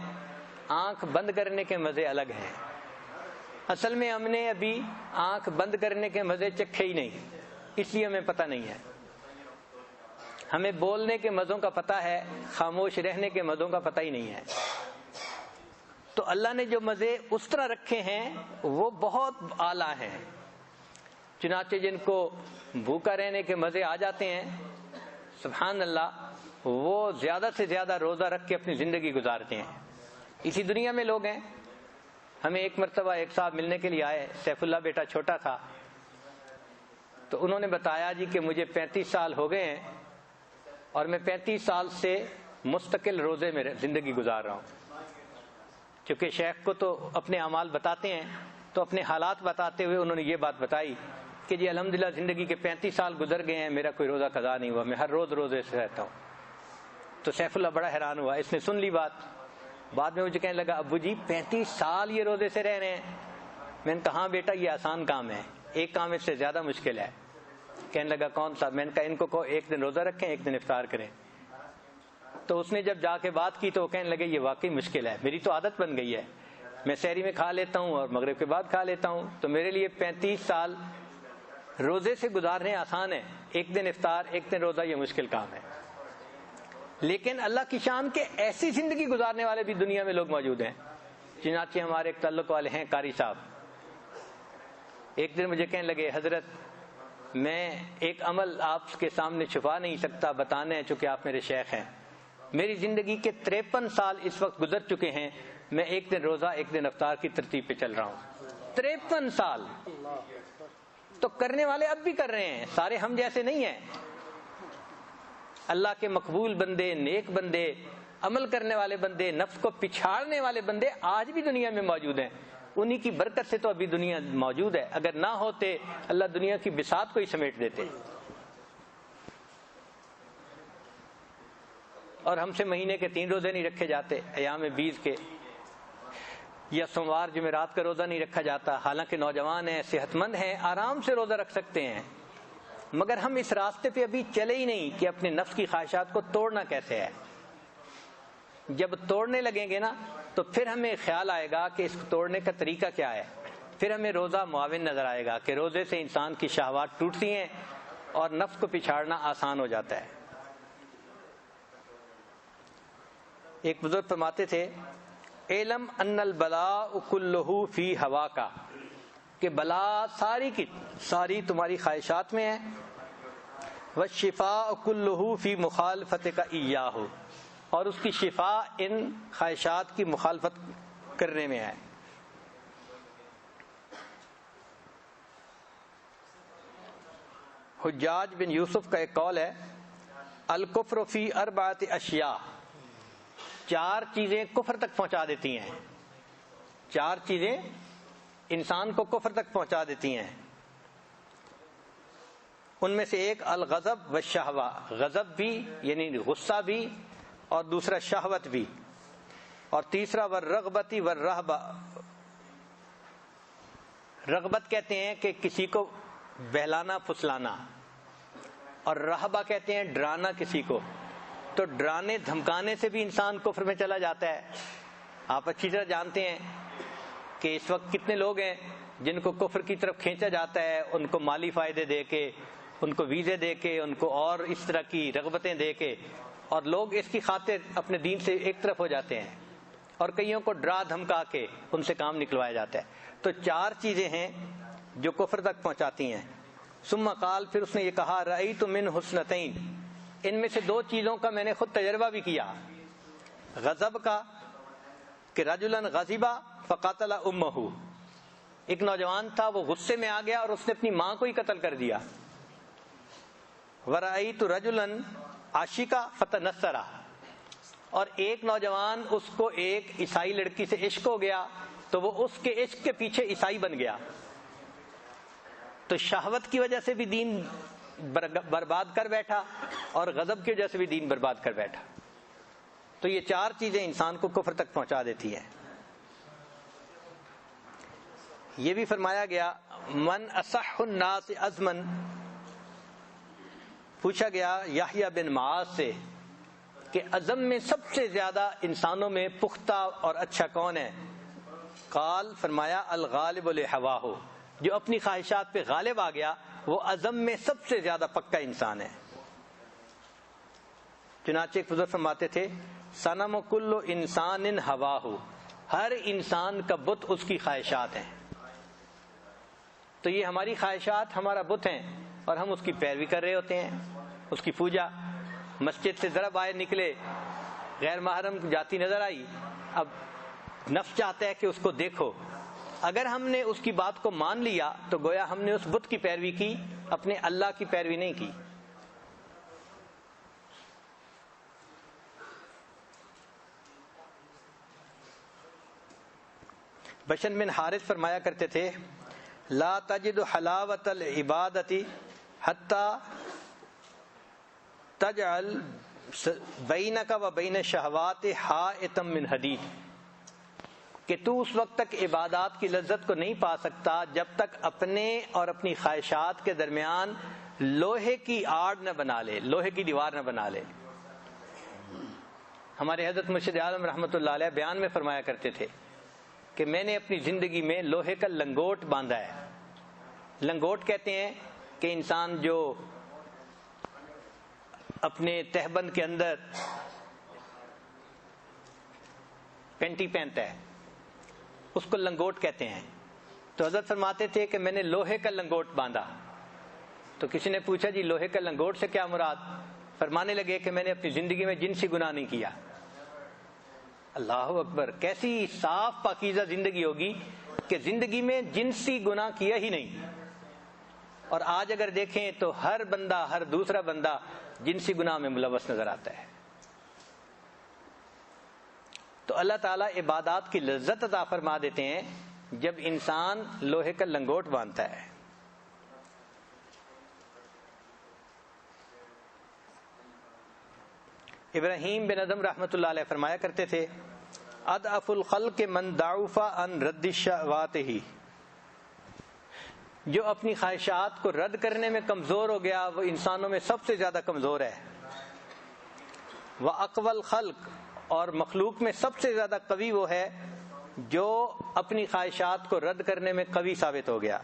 آنکھ بند کرنے کے مزے الگ ہیں۔ اصل میں ہم نے ابھی آنکھ بند کرنے کے مزے چکھے ہی نہیں، اس لیے ہمیں پتہ نہیں ہے۔ ہمیں بولنے کے مزوں کا پتہ ہے، خاموش رہنے کے مزوں کا پتہ ہی نہیں ہے۔ تو اللہ نے جو مزے اس طرح رکھے ہیں وہ بہت اعلیٰ ہیں، چنانچہ جن کو بھوکا رہنے کے مزے آ جاتے ہیں، سبحان اللہ، وہ زیادہ سے زیادہ روزہ رکھ کے اپنی زندگی گزارتے ہیں۔ اسی دنیا میں لوگ ہیں، ہمیں ایک مرتبہ ایک صاحب ملنے کے لیے آئے، سیف اللہ بیٹا چھوٹا تھا، تو انہوں نے بتایا جی کہ مجھے 35 سال ہو گئے ہیں اور میں 35 سال سے مستقل روزے میں زندگی گزار رہا ہوں۔ چونکہ شیخ کو تو اپنے اعمال بتاتے ہیں، تو اپنے حالات بتاتے ہوئے انہوں نے یہ بات بتائی کہ جی الحمدللہ زندگی کے 35 سال گزر گئے ہیں، میرا کوئی روزہ قضا نہیں ہوا، میں ہر روز روزے سے رہتا ہوں۔ تو سیف اللہ بڑا حیران ہوا، اس نے سن لی بات، بعد میں مجھے کہنے لگا ابو جی 35 سال یہ روزے سے رہ رہے ہیں۔ میں نے کہا ہاں بیٹا یہ آسان کام ہے، ایک کام اس سے زیادہ مشکل ہے۔ کہنے لگا کون سا؟ میں نے کہا ان کو کہو ایک دن روزہ رکھیں، ایک دن افطار کریں۔ تو اس نے جب جا کے بات کی تو وہ کہنے لگے یہ واقعی مشکل ہے، میری تو عادت بن گئی ہے، میں سحری میں کھا لیتا ہوں اور مغرب کے بعد کھا لیتا ہوں، تو میرے لیے 35 سال روزے سے گزارنے آسان ہے، ایک دن افطار ایک دن روزہ یہ مشکل کام ہے۔ لیکن اللہ کی شان کے ایسی زندگی گزارنے والے بھی دنیا میں لوگ موجود ہیں۔ چنانچہ ہمارے ایک تعلق والے ہیں قاری صاحب، ایک دن مجھے کہنے لگے حضرت میں ایک عمل آپ کے سامنے چھپا نہیں سکتا، بتانا ہے چونکہ آپ میرے شیخ ہیں، میری زندگی کے 53 سال اس وقت گزر چکے ہیں، میں ایک دن روزہ ایک دن افطار کی ترتیب پہ چل رہا ہوں۔ 53 سال تو کرنے والے اب بھی کر رہے ہیں، سارے ہم جیسے نہیں ہیں۔ اللہ کے مقبول بندے، نیک بندے، عمل کرنے والے بندے، نفس کو پچھاڑنے والے بندے آج بھی دنیا میں موجود ہیں، انہی کی برکت سے تو ابھی دنیا موجود ہے، اگر نہ ہوتے اللہ دنیا کی بساط کو ہی سمیٹ دیتے۔ اور ہم سے مہینے کے 3 روزے نہیں رکھے جاتے، ایام 20 کے، یا سوموار جمعرات کا روزہ نہیں رکھا جاتا، حالانکہ نوجوان ہیں، صحت مند ہیں، آرام سے روزہ رکھ سکتے ہیں، مگر ہم اس راستے پہ ابھی چلے ہی نہیں کہ اپنے نفس کی خواہشات کو توڑنا کیسے ہے۔ جب توڑنے لگیں گے نا تو پھر ہمیں خیال آئے گا کہ اس کو توڑنے کا طریقہ کیا ہے، پھر ہمیں روزہ معاون نظر آئے گا کہ روزے سے انسان کی شہوات ٹوٹتی ہیں اور نفس کو پچھاڑنا آسان ہو جاتا ہے۔ ایک بزرگ فرماتے تھے علم ان البلاء کلہ فی ہوا کا، کہ بلا ساری کی ساری تمہاری خواہشات میں ہے، والشفاء کلہ فی مخالفت کا ایاہ، اور اس کی شفا ان خواہشات کی مخالفت کرنے میں ہے۔ حجاج بن یوسف کا ایک قول ہے الکفر فی اربعۃ اشیاء، 4 چیزیں کفر تک پہنچا دیتی ہیں، 4 چیزیں انسان کو کفر تک پہنچا دیتی ہیں۔ ان میں سے ایک الغضب والشہوہ، غضب بھی یعنی غصہ بھی، اور دوسرا شہوت بھی، اور تیسرا والرغبۃ والرہبہ، رغبت کہتے ہیں کہ کسی کو بہلانا پھسلانا، اور رہبہ کہتے ہیں ڈرانا کسی کو، تو ڈرانے دھمکانے سے بھی انسان کفر میں چلا جاتا ہے۔ آپ اچھی طرح جانتے ہیں کہ اس وقت کتنے لوگ ہیں جن کو کفر کی طرف کھینچا جاتا ہے، ان کو مالی فائدے دے کے، ان کو ویزے دے کے، ان کو اور اس طرح کی رغبتیں دے کے، اور لوگ اس کی خاطر اپنے دین سے ایک طرف ہو جاتے ہیں، اور کئیوں کو ڈرا دھمکا کے ان سے کام نکلوایا جاتا ہے۔ تو 4 چیزیں ہیں جو کفر تک پہنچاتی ہیں۔ ثم قال، پھر اس نے یہ کہا رأیت من حسنتین، ان میں سے 2 چیزوں کا میں نے خود تجربہ بھی کیا، غضب کا کہ رجلا غضبا فقتل امہ، ایک نوجوان تھا وہ غصے میں آ گیا اور اس نے اپنی ماں کو ہی قتل کر دیا۔ ورأیت رجلا عاشقا فتنصرا، اور ایک نوجوان اس کو ایک عیسائی لڑکی سے عشق ہو گیا تو وہ اس کے عشق کے پیچھے عیسائی بن گیا۔ تو شہوت کی وجہ سے بھی دین برباد کر بیٹھا اور غضب کی وجہ سے بھی دین برباد کر بیٹھا. تو یہ چار چیزیں انسان کو کفر تک پہنچا دیتی ہیں. یہ بھی فرمایا گیا من اصح الناس عزما، پوچھا گیا یحییٰ بن معاذ سے کہ عزم میں سب سے زیادہ انسانوں میں پختہ اور اچھا کون ہے؟ قال، فرمایا الغالب لہواہ، جو اپنی خواہشات پہ غالب آ گیا وہ عزم میں سب سے زیادہ پکا انسان ہے. چنانچہ ایک بزرگ فرماتے تھے صنم کل انسان ہواہ، ہر انسان کا بت اس کی خواہشات ہیں. تو یہ ہماری خواہشات ہمارا بت ہیں اور ہم اس کی پیروی کر رہے ہوتے ہیں، اس کی پوجا. مسجد سے ذرا باہر نکلے، غیر محرم جاتی نظر آئی، اب نفس چاہتا ہے کہ اس کو دیکھو. اگر ہم نے اس کی بات کو مان لیا تو گویا ہم نے اس بت کی پیروی کی، اپنے اللہ کی پیروی نہیں کی. بشر بن حارث فرمایا کرتے تھے لا تجد حلاوت العبادت حتی تجعل بینک و بین شہوات حائطا من حدید، کہ تو اس وقت تک عبادات کی لذت کو نہیں پا سکتا جب تک اپنے اور اپنی خواہشات کے درمیان لوہے کی آڑ نہ بنا لے، لوہے کی دیوار نہ بنا لے. ہمارے حضرت مرشد عالم رحمۃ اللہ علیہ بیان میں فرمایا کرتے تھے کہ میں نے اپنی زندگی میں لوہے کا لنگوٹ باندھا ہے. لنگوٹ کہتے ہیں کہ انسان جو اپنے تہبند کے اندر پینٹی پہنتا ہے اس کو لنگوٹ کہتے ہیں. تو حضرت فرماتے تھے کہ میں نے لوہے کا لنگوٹ باندھا. تو کسی نے پوچھا جی لوہے کا لنگوٹ سے کیا مراد؟ فرمانے لگے کہ میں نے اپنی زندگی میں جنسی گناہ نہیں کیا. اللہ اکبر، کیسی صاف پاکیزہ زندگی ہوگی کہ زندگی میں جنسی گناہ کیا ہی نہیں. اور آج اگر دیکھیں تو ہر بندہ، ہر دوسرا بندہ جنسی گناہ میں ملوث نظر آتا ہے. تو اللہ تعالیٰ عبادات کی لذت عطا فرما دیتے ہیں جب انسان لوہے کا لنگوٹ باندھتا ہے. ابراہیم بن ادم رحمۃ اللہ علیہ فرمایا کرتے تھے اضعف الخلق من ضعف عن رد شہواتہ، جو اپنی خواہشات کو رد کرنے میں کمزور ہو گیا وہ انسانوں میں سب سے زیادہ کمزور ہے. وَأَقْوَى الْخَلْقِ، اور مخلوق میں سب سے زیادہ قوی وہ ہے جو اپنی خواہشات کو رد کرنے میں قوی ثابت ہو گیا.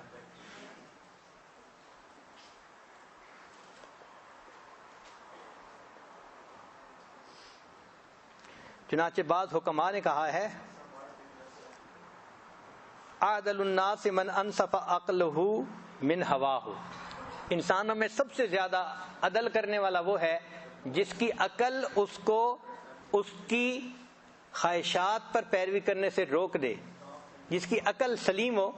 چنانچہ بعض حکماء نے کہا ہے اعدل الناس من انصف عقلہ من ہواہ، انسانوں میں سب سے زیادہ عدل کرنے والا وہ ہے جس کی عقل اس کو اس کی خواہشات پر پیروی کرنے سے روک دے. جس کی عقل سلیم ہو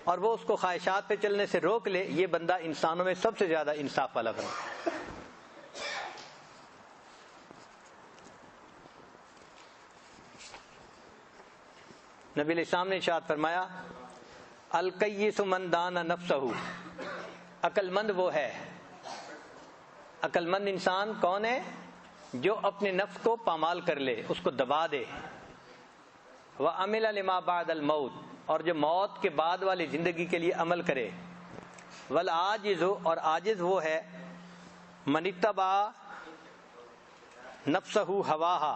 اور وہ اس کو خواہشات پہ چلنے سے روک لے، یہ بندہ انسانوں میں سب سے زیادہ انصاف والا بندہ. نبی علیہ السلام نے ارشاد فرمایا الکیس من دان نفسہ، عقل مند وہ ہے، عقل مند انسان کون ہے؟ جو اپنے نفس کو پامال کر لے، اس کو دبا دے. وَعَمِلَ لِمَا بَعْدَ الْمَوْتِ، اور جو موت کے بعد والی زندگی کے لیے عمل کرے. وَالْعَاجِزُ، اور عاجز وہ ہے مَنِ اتَّبَعَ نَفْسَهُ هَوَاهَا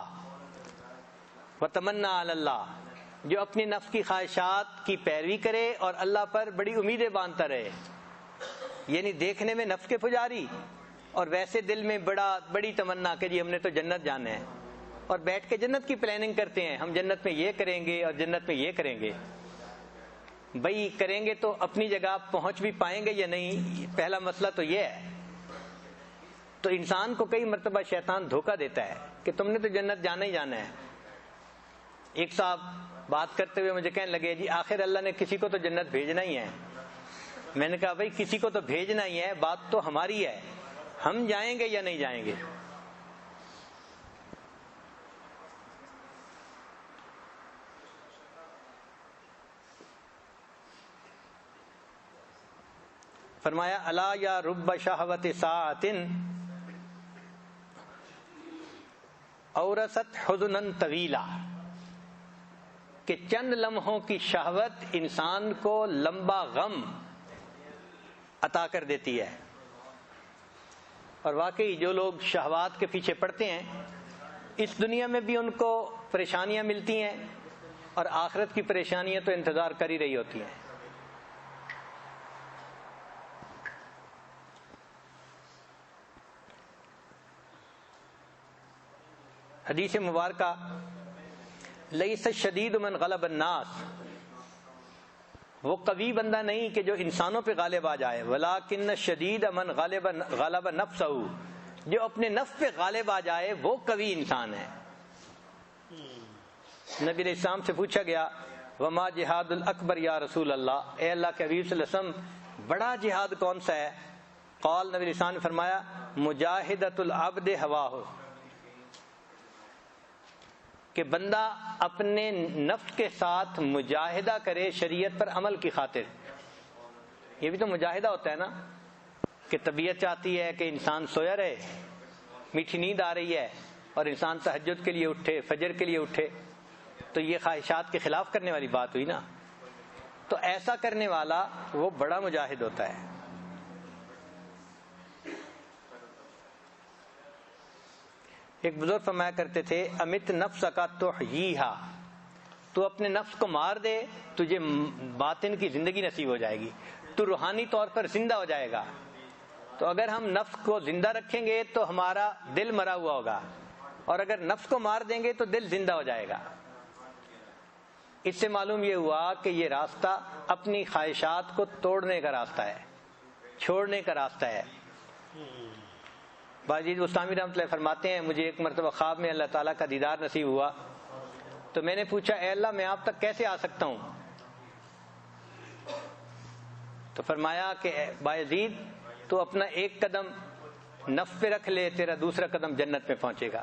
وَتَمَنَّى عَلَى اللَّهِ، جو اپنی نفس کی خواہشات کی پیروی کرے اور اللہ پر بڑی امیدیں باندھتا رہے. یعنی دیکھنے میں نفس کے پجاری اور ویسے دل میں بڑی تمنا کہ جی ہم نے تو جنت جانا ہے، اور بیٹھ کے جنت کی پلاننگ کرتے ہیں، ہم جنت میں یہ کریں گے اور جنت میں یہ کریں گے. بھئی کریں گے تو اپنی جگہ پہنچ بھی پائیں گے یا نہیں؟ پہلا مسئلہ تو یہ ہے. تو انسان کو کئی مرتبہ شیطان دھوکہ دیتا ہے کہ تم نے تو جنت جانا ہی جانا ہے. ایک صاحب بات کرتے ہوئے مجھے کہنے لگے جی آخر اللہ نے کسی کو تو جنت بھیجنا ہی ہے. میں نے کہا بھائی کسی کو تو بھیجنا ہی ہے، بات تو ہماری ہے، ہم جائیں گے یا نہیں جائیں گے. فرمایا الا یا رب شہوت ساعۃ اورثت حزنا طویلا، کہ چند لمحوں کی شہوت انسان کو لمبا غم عطا کر دیتی ہے۔ اور واقعی جو لوگ شہوات کے پیچھے پڑتے ہیں اس دنیا میں بھی ان کو پریشانیاں ملتی ہیں، اور آخرت کی پریشانیاں تو انتظار کر ہی رہی ہوتی ہیں۔ حدیث مبارکہ لیس الشدید من غلب الناس، وہ قوی بندہ نہیں کہ جو انسانوں پہ غالب آ جائے، ولکن الشدید من غلب نفسہ، جو اپنے نفس پہ غالب آ جائے وہ قوی انسان ہے۔ نبی علیہ السلام سے پوچھا گیا وما جہاد الاکبر یا رسول اللہ، اے اللہ کے حبیب صلی اللہ علیہ وسلم بڑا جہاد کون سا ہے؟ قال، نبی علیہ السلام نے فرمایا مجاہدۃ العبد ہواہ، کہ بندہ اپنے نفس کے ساتھ مجاہدہ کرے شریعت پر عمل کی خاطر۔ یہ بھی تو مجاہدہ ہوتا ہے نا، کہ طبیعت چاہتی ہے کہ انسان سویا رہے، میٹھی نیند آ رہی ہے اور انسان تہجد کے لیے اٹھے، فجر کے لیے اٹھے، تو یہ خواہشات کے خلاف کرنے والی بات ہوئی نا۔ تو ایسا کرنے والا وہ بڑا مجاہد ہوتا ہے۔ ایک بزرگ فرمایا کرتے تھے امت نفس کا تحییھا، تو اپنے نفس کو مار دے تجھے باطن کی زندگی نصیب ہو جائے گی، تو روحانی طور پر زندہ ہو جائے گا۔ تو اگر ہم نفس کو زندہ رکھیں گے تو ہمارا دل مرا ہوا ہوگا، اور اگر نفس کو مار دیں گے تو دل زندہ ہو جائے گا۔ اس سے معلوم یہ ہوا کہ یہ راستہ اپنی خواہشات کو توڑنے کا راستہ ہے، چھوڑنے کا راستہ ہے۔ باجید بستامی رحمۃ اللہ فرماتے ہیں مجھے ایک مرتبہ خواب میں اللہ تعالیٰ کا دیدار نصیب ہوا، تو میں نے پوچھا اے اللہ میں آپ تک کیسے آ سکتا ہوں؟ تو فرمایا کہ باجید تو اپنا ایک قدم نفس پہ رکھ لے، تیرا دوسرا قدم جنت میں پہنچے گا۔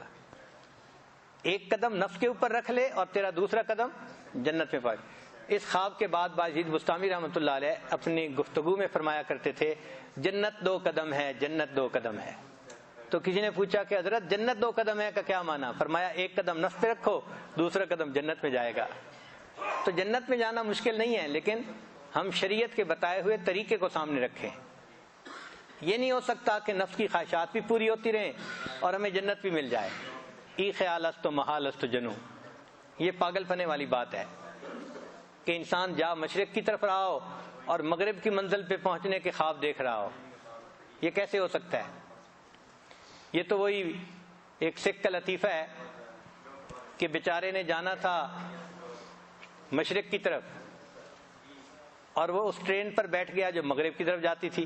ایک قدم نفس کے اوپر رکھ لے اور تیرا دوسرا قدم جنت میں پہنچے۔ اس خواب کے بعد باجید بستامی رحمۃ اللہ علیہ اپنی گفتگو میں فرمایا کرتے تھے جنت 2 قدم ہے، جنت 2 قدم ہے۔ تو کسی نے پوچھا کہ حضرت جنت 2 قدم ہے کا کیا معنی؟ فرمایا ایک قدم نفس پہ رکھو، دوسرا قدم جنت میں جائے گا۔ تو جنت میں جانا مشکل نہیں ہے، لیکن ہم شریعت کے بتائے ہوئے طریقے کو سامنے رکھیں۔ یہ نہیں ہو سکتا کہ نفس کی خواہشات بھی پوری ہوتی رہیں اور ہمیں جنت بھی مل جائے۔ ای خیال است و محال است جنو، یہ پاگل پنے والی بات ہے کہ انسان جا مشرق کی طرف رہا ہو اور مغرب کی منزل پہ پہنچنے کے خواب دیکھ رہا ہو، یہ کیسے ہو سکتا ہے؟ یہ تو وہی ایک سکھ کا لطیفہ ہے کہ بیچارے نے جانا تھا مشرق کی طرف اور وہ اس ٹرین پر بیٹھ گیا جو مغرب کی طرف جاتی تھی۔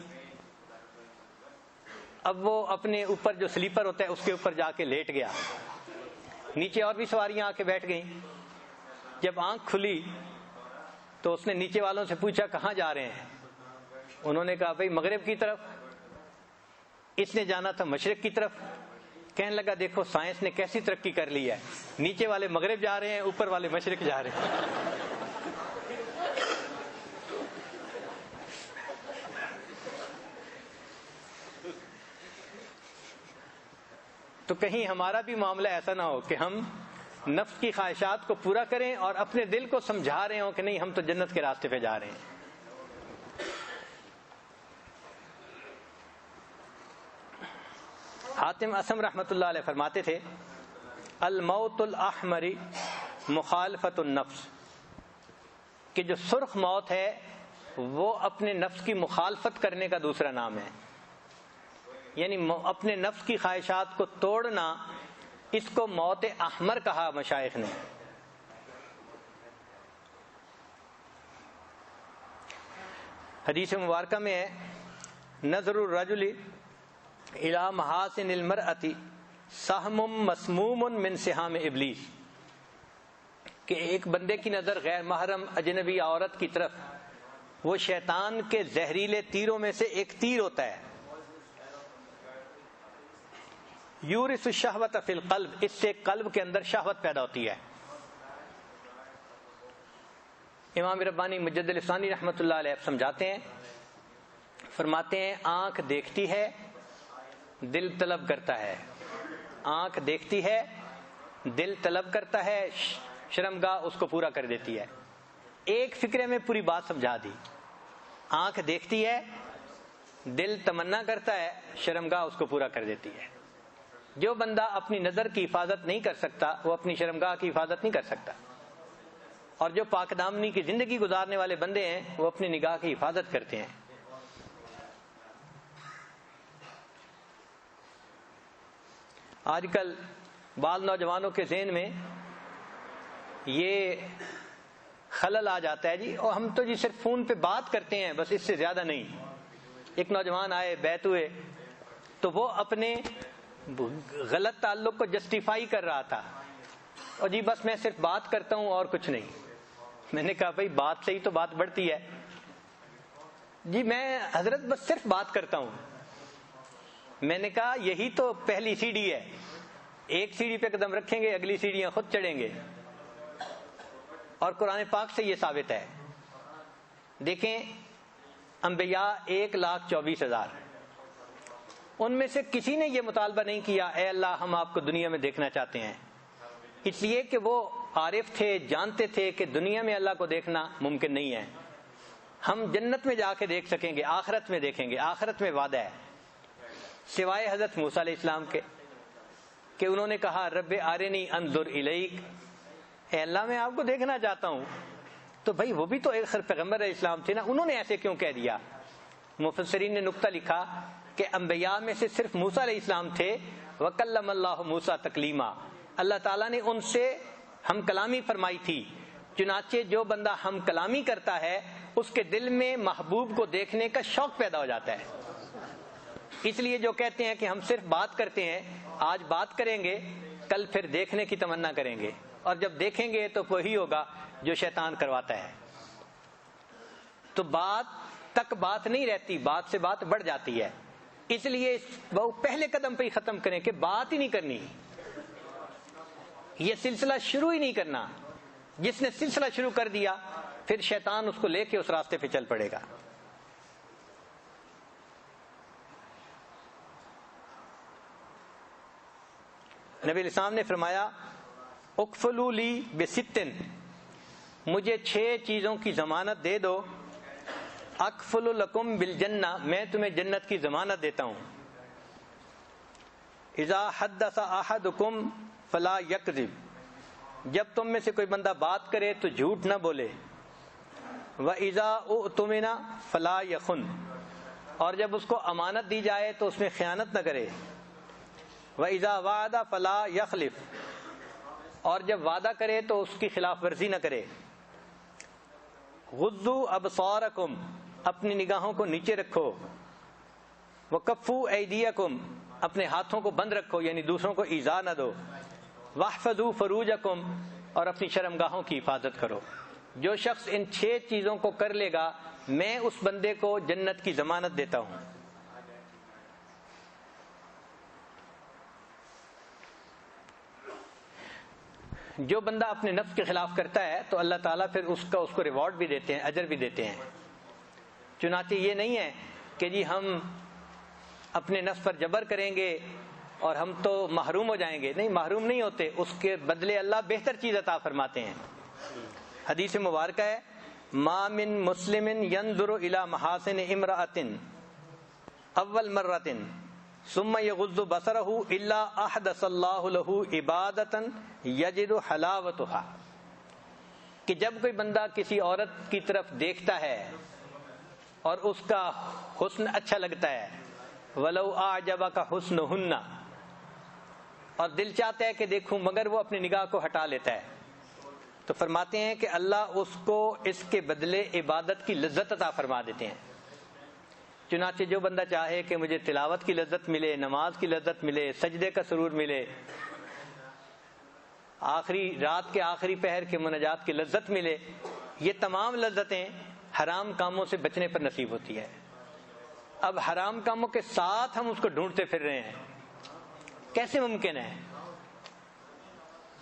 اب وہ اپنے اوپر جو سلیپر ہوتا ہے اس کے اوپر جا کے لیٹ گیا، نیچے اور بھی سواریاں آ کے بیٹھ گئیں۔ جب آنکھ کھلی تو اس نے نیچے والوں سے پوچھا کہاں جا رہے ہیں؟ انہوں نے کہا بھائی مغرب کی طرف۔ اس نے جانا تھا مشرق کی طرف۔ کہنے لگا دیکھو سائنس نے کیسی ترقی کر لی ہے، نیچے والے مغرب جا رہے ہیں، اوپر والے مشرق جا رہے ہیں۔ تو کہیں ہمارا بھی معاملہ ایسا نہ ہو کہ ہم نفس کی خواہشات کو پورا کریں اور اپنے دل کو سمجھا رہے ہوں کہ نہیں ہم تو جنت کے راستے پہ جا رہے ہیں۔ حاتم اسم رحمۃ اللہ علیہ فرماتے تھے الموت الاحمر مخالفت النفس، کہ جو سرخ موت ہے وہ اپنے نفس کی مخالفت کرنے کا دوسرا نام ہے، یعنی اپنے نفس کی خواہشات کو توڑنا، اس کو موت احمر کہا مشائخ نے۔ حدیث مبارکہ میں ہے نظر الرجل الی محاسن المرأة سہم مسموم من سہام ابلیس، کہ ایک بندے کی نظر غیر محرم اجنبی عورت کی طرف وہ شیطان کے زہریلے تیروں میں سے ایک تیر ہوتا ہے۔ یورث الشہوۃ فی القلب، اس سے قلب کے اندر شہوت پیدا ہوتی ہے۔ امام ربانی مجدد الثانی رحمۃ اللہ علیہ سمجھاتے ہیں فرماتے ہیں آنکھ دیکھتی ہے، دل طلب کرتا ہے. آنکھ دیکھتی ہے، دل طلب کرتا ہے، شرمگاہ اس کو پورا کر دیتی ہے. ایک فکرے میں پوری بات سمجھا دی. آنکھ دیکھتی ہے، دل تمنا کرتا ہے، شرمگاہ اس کو پورا کر دیتی ہے. جو بندہ اپنی نظر کی حفاظت نہیں کر سکتا وہ اپنی شرمگاہ کی حفاظت نہیں کر سکتا، اور جو پاک دامنی کی زندگی گزارنے والے بندے ہیں وہ اپنی نگاہ کی حفاظت کرتے ہیں. آج کل بعض نوجوانوں کے ذہن میں یہ خلل آ جاتا ہے، جی اور ہم تو جی صرف فون پہ بات کرتے ہیں بس، اس سے زیادہ نہیں. ایک نوجوان آئے، بیت ہوئے، تو وہ اپنے غلط تعلق کو جسٹیفائی کر رہا تھا، اور جی بس میں صرف بات کرتا ہوں اور کچھ نہیں. میں نے کہا بھائی بات سے ہی تو بات بڑھتی ہے. جی میں حضرت بس صرف بات کرتا ہوں. میں نے کہا یہی تو پہلی سیڑھی ہے، ایک سیڑھی پہ قدم رکھیں گے اگلی سیڑھیاں خود چڑھیں گے، اور قرآن پاک سے یہ ثابت ہے. دیکھیں انبیاء 1,24,000، ان میں سے کسی نے یہ مطالبہ نہیں کیا اے اللہ ہم آپ کو دنیا میں دیکھنا چاہتے ہیں، اس لیے کہ وہ عارف تھے، جانتے تھے کہ دنیا میں اللہ کو دیکھنا ممکن نہیں ہے. ہم جنت میں جا کے دیکھ سکیں گے، آخرت میں دیکھیں گے، آخرت میں وعدہ ہے. سوائے حضرت موسیٰ علیہ السلام کے کہ انہوں نے کہا رب ارنی انظر الیک، اے اللہ میں آپ کو دیکھنا چاہتا ہوں. تو بھائی وہ بھی تو ایک پیغمبر علیہ السلام تھے نا، انہوں نے ایسے کیوں کہہ دیا؟ مفسرین نے نقطہ لکھا کہ انبیاء میں سے صرف موسیٰ علیہ السلام تھے، وکلم اللہ موسیٰ تکلیما، اللہ تعالیٰ نے ان سے ہم کلامی فرمائی تھی. چنانچہ جو بندہ ہم کلامی کرتا ہے اس کے دل میں محبوب کو دیکھنے کا شوق پیدا ہو جاتا ہے. اس لیے جو کہتے ہیں کہ ہم صرف بات کرتے ہیں، آج بات کریں گے کل پھر دیکھنے کی تمنا کریں گے، اور جب دیکھیں گے تو وہی ہوگا جو شیطان کرواتا ہے. تو بات تک بات نہیں رہتی، بات سے بات بڑھ جاتی ہے. اس لیے وہ پہلے قدم پہ ہی ختم کریں کہ بات ہی نہیں کرنی، یہ سلسلہ شروع ہی نہیں کرنا. جس نے سلسلہ شروع کر دیا پھر شیطان اس کو لے کے اس راستے پہ چل پڑے گا. نبی علیہ السلام نے فرمایا اکفلوا لی بستن، مجھے 6 چیزوں کی ضمانت دے دو، اکفل لکم بالجنہ، میں تمہیں جنت کی ضمانت دیتا ہوں. اذا حدث احدکم فلا یکذب، جب تم میں سے کوئی بندہ بات کرے تو جھوٹ نہ بولے. واذا اؤتمن فلا یخن، اور جب اس کو امانت دی جائے تو اس میں خیانت نہ کرے. وَإِذَا وَعَدَ فَلَا يَخْلِفْ، اور جب وعدہ کرے تو اس کی خلاف ورزی نہ کرے. غضوا ابصارکم، اپنی نگاہوں کو نیچے رکھو. وَكَفُّوا ایدیکم، اپنے ہاتھوں کو بند رکھو یعنی دوسروں کو ایذا نہ دو. وَاحْفَظُوا فَرُوجَکم، اور اپنی شرمگاہوں کی حفاظت کرو. جو شخص ان 6 چیزوں کو کر لے گا میں اس بندے کو جنت کی ضمانت دیتا ہوں. جو بندہ اپنے نفس کے خلاف کرتا ہے تو اللہ تعالیٰ پھر اس کو ریوارڈ بھی دیتے ہیں، اجر بھی دیتے ہیں. چنانچہ یہ نہیں ہے کہ جی ہم اپنے نفس پر جبر کریں گے اور ہم تو محروم ہو جائیں گے. نہیں، محروم نہیں ہوتے، اس کے بدلے اللہ بہتر چیز عطا فرماتے ہیں. حدیث مبارکہ ہے ما من مسلم ينظر الى محاسن امرأة اول مرة ثم يغض بصره الا احدث الله له عبادة يجد حلاوتها، کہ جب کوئی بندہ کسی عورت کی طرف دیکھتا ہے اور اس کا حسن اچھا لگتا ہے، ولو اعجبك حسنهن، اور دل چاہتا ہے کہ دیکھوں مگر وہ اپنی نگاہ کو ہٹا لیتا ہے، تو فرماتے ہیں کہ اللہ اس کو اس کے بدلے عبادت کی لذت عطا فرما دیتے ہیں. چنانچہ جو بندہ چاہے کہ مجھے تلاوت کی لذت ملے، نماز کی لذت ملے، سجدے کا سرور ملے، آخری رات کے آخری پہر کے مناجات کی لذت ملے، یہ تمام لذتیں حرام کاموں سے بچنے پر نصیب ہوتی ہے. اب حرام کاموں کے ساتھ ہم اس کو ڈھونڈتے پھر رہے ہیں، کیسے ممکن ہے؟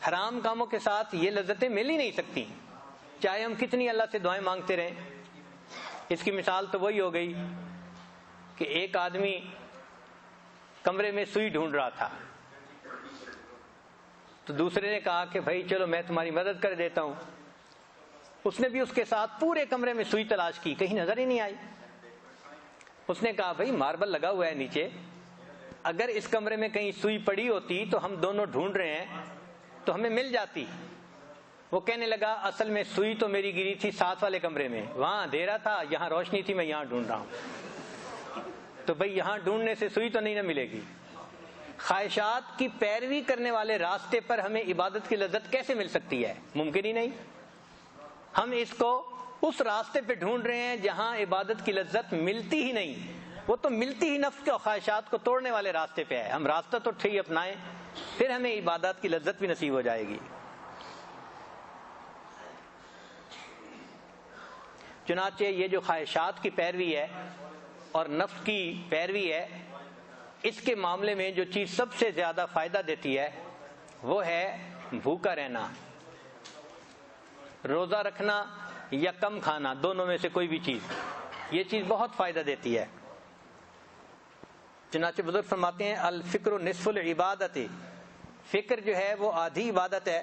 حرام کاموں کے ساتھ یہ لذتیں مل ہی نہیں سکتی، چاہے ہم کتنی اللہ سے دعائیں مانگتے رہیں. اس کی مثال تو وہی ہو گئی کہ ایک آدمی کمرے میں سوئی ڈھونڈ رہا تھا، تو دوسرے نے کہا کہ بھائی چلو میں تمہاری مدد کر دیتا ہوں۔ اس نے بھی اس کے ساتھ پورے کمرے میں سوئی تلاش کی، کہیں نظر ہی نہیں آئی۔ اس نے کہا بھائی ماربل لگا ہوا ہے نیچے، اگر اس کمرے میں کہیں سوئی پڑی ہوتی تو ہم دونوں ڈھونڈ رہے ہیں تو ہمیں مل جاتی۔ وہ کہنے لگا اصل میں سوئی تو میری گری تھی ساتھ والے کمرے میں، وہاں اندھیرا تھا، یہاں روشنی تھی، میں یہاں ڈھونڈ رہا ہوں۔ تو بھئی یہاں ڈھونڈنے سے سوئی تو نہیں نہ ملے گی۔ خواہشات کی پیروی کرنے والے راستے پر ہمیں عبادت کی لذت کیسے مل سکتی ہے؟ ممکن ہی نہیں۔ ہم اس کو اس راستے پہ ڈھونڈ رہے ہیں جہاں عبادت کی لذت ملتی ہی نہیں، وہ تو ملتی ہی نفس کے خواہشات کو توڑنے والے راستے پہ ہے۔ ہم راستہ تو ٹھیک اپنائیں، پھر ہمیں عبادات کی لذت بھی نصیب ہو جائے گی۔ چنانچہ یہ جو خواہشات کی پیروی ہے اور نفس کی پیروی ہے، اس کے معاملے میں جو چیز سب سے زیادہ فائدہ دیتی ہے وہ ہے بھوکا رہنا، روزہ رکھنا یا کم کھانا، دونوں میں سے کوئی بھی چیز، یہ چیز بہت فائدہ دیتی ہے۔ چنانچہ بزرگ فرماتے ہیں الفکر نصف العبادت، فکر جو ہے وہ آدھی عبادت ہے،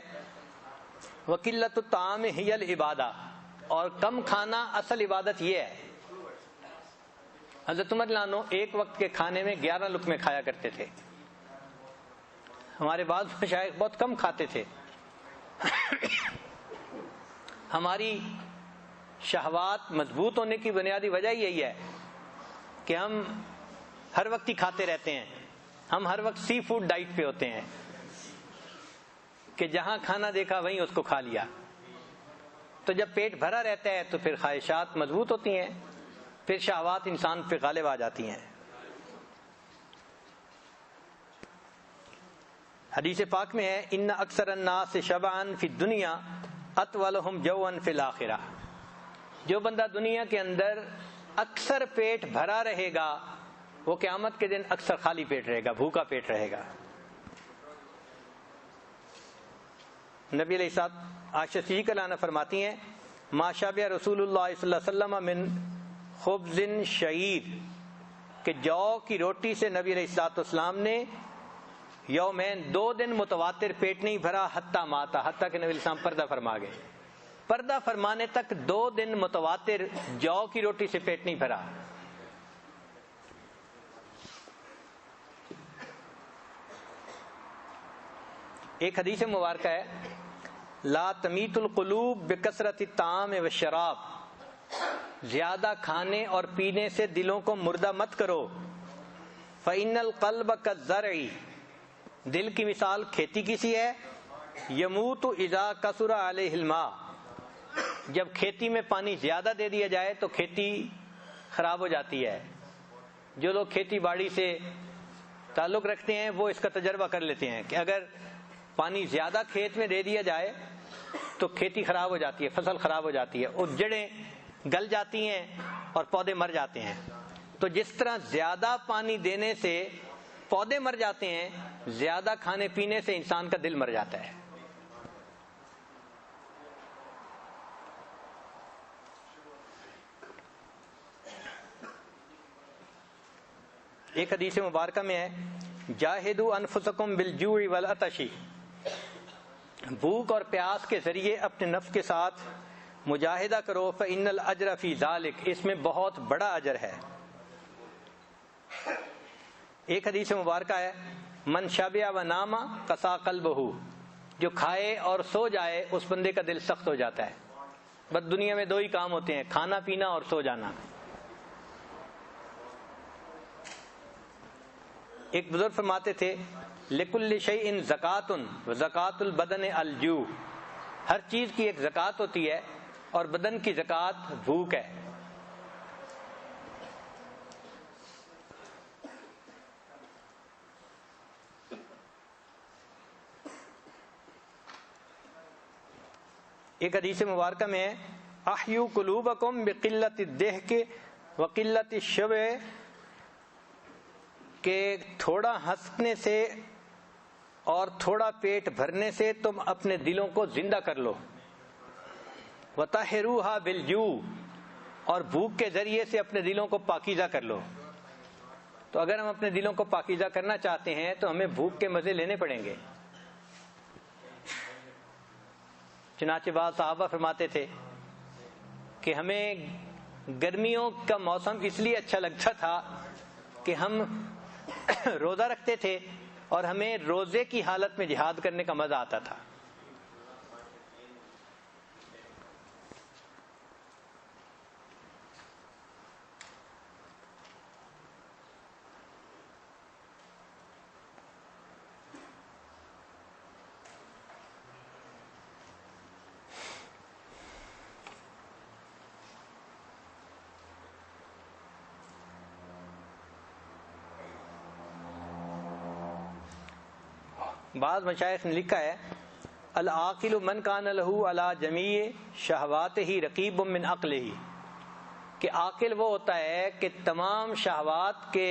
وقلت الطعام ہی العبادہ، اور کم کھانا اصل عبادت یہ ہے۔ حضرت عمر لانو ایک وقت کے کھانے میں 11 لقمے کھایا کرتے تھے۔ ہمارے بعض مشائخ بہت کم کھاتے تھے۔ ہماری شہوات مضبوط ہونے کی بنیادی وجہ یہی ہے کہ ہم ہر وقت ہی کھاتے رہتے ہیں، ہم ہر وقت سی فوڈ ڈائٹ پہ ہوتے ہیں کہ جہاں کھانا دیکھا وہیں اس کو کھا لیا۔ تو جب پیٹ بھرا رہتا ہے تو پھر خواہشات مضبوط ہوتی ہیں، پھر شہوات انسان پہ غالب آ جاتی ہیں۔ حدیث پاک میں ہے ان اکثر الناس شبعا فی الدنیا اطولہم جوعا فی الآخرہ، جو بندہ دنیا کے اندر اکثر پیٹ بھرا رہے گا وہ قیامت کے دن اکثر خالی پیٹ رہے گا، بھوکا پیٹ رہے گا۔ نبی علیہ الصلوۃ عائشہ صدیقہ عنہا فرماتی ہیں ما شبع رسول اللہ صلی اللہ علیہ وسلم من خبز شعیر، کہ جو کی روٹی سے نبی علیہ الصلوۃ والسلام نے یومین 2 دن متواتر پیٹ نہیں بھرا حتی ماتا، حتیٰ کہ نبی علیہ السلام پردہ فرما گئے، پردہ فرمانے تک 2 دن متواتر جو کی روٹی سے پیٹ نہیں بھرا۔ ایک حدیث مبارکہ ہے لا تمیت القلوب بکثرت الطعام والشراب، زیادہ کھانے اور پینے سے دلوں کو مردہ مت کرو۔ فإن القلب كالزرع، دل کی مثال کھیتی کی سی ہے، یموت اذا کثر علیہ الماء، جب کھیتی میں پانی زیادہ دے دیا جائے تو کھیتی خراب ہو جاتی ہے۔ جو لوگ کھیتی باڑی سے تعلق رکھتے ہیں وہ اس کا تجربہ کر لیتے ہیں کہ اگر پانی زیادہ کھیت میں دے دیا جائے تو کھیتی خراب ہو جاتی ہے، فصل خراب ہو جاتی ہے، اور جڑیں گل جاتی ہیں اور پودے مر جاتے ہیں۔ تو جس طرح زیادہ پانی دینے سے پودے مر جاتے ہیں، زیادہ کھانے پینے سے انسان کا دل مر جاتا ہے۔ ایک حدیث مبارکہ میں ہے جاہدوا انفسکم بالجوع والعطش، بھوک اور پیاس کے ذریعے اپنے نفس کے ساتھ مجاہدہ کرو، فإن الأجر فی ذلک، اس میں بہت بڑا اجر ہے۔ ایک حدیث مبارکہ ہے من شبع ونام قسا قلبہ، جو کھائے اور سو جائے اس بندے کا دل سخت ہو جاتا ہے۔ بس دنیا میں 2 ہی کام ہوتے ہیں، کھانا پینا اور سو جانا۔ ایک بزرگ فرماتے تھے لکل شیء زکاۃ وزکاۃ البدن الجوع، ہر چیز کی ایک زکات ہوتی ہے اور بدن کی زکات بھوک ہے۔ ایک حدیث مبارکہ میں ہے احیوا قلوبکم بقلۃ الضحک وقلۃ الشبع، کہ تھوڑا ہنسنے سے اور تھوڑا پیٹ بھرنے سے تم اپنے دلوں کو زندہ کر لو، وطہروها بالجوع، اور بھوک کے ذریعے سے اپنے دلوں کو پاکیزہ کر لو۔ تو اگر ہم اپنے دلوں کو پاکیزہ کرنا چاہتے ہیں تو ہمیں بھوک کے مزے لینے پڑیں گے. چنانچہ بعض صحابہ فرماتے تھے کہ ہمیں گرمیوں کا موسم اس لیے اچھا لگتا تھا کہ ہم روزہ رکھتے تھے اور ہمیں روزے کی حالت میں جہاد کرنے کا مزہ آتا تھا. بعض مشائخ نے لکھا ہے العاقل من کان لہ علی جمیع شہواتہ رقیب من عقلہ، کہ عاقل وہ ہوتا ہے کہ تمام شہوات کے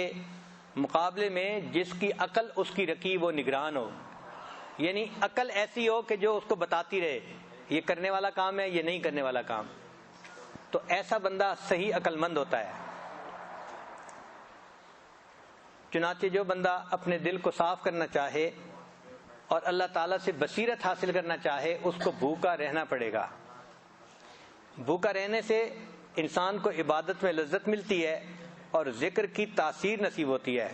مقابلے میں جس کی عقل اس کی رقیب و نگران ہو، یعنی عقل ایسی ہو کہ جو اس کو بتاتی رہے یہ کرنے والا کام ہے یہ نہیں کرنے والا کام. تو ایسا بندہ صحیح عقل مند ہوتا ہے. چنانچہ جو بندہ اپنے دل کو صاف کرنا چاہے اور اللہ تعالیٰ سے بصیرت حاصل کرنا چاہے اس کو بھوکا رہنا پڑے گا. بھوکا رہنے سے انسان کو عبادت میں لذت ملتی ہے اور ذکر کی تاثیر نصیب ہوتی ہے.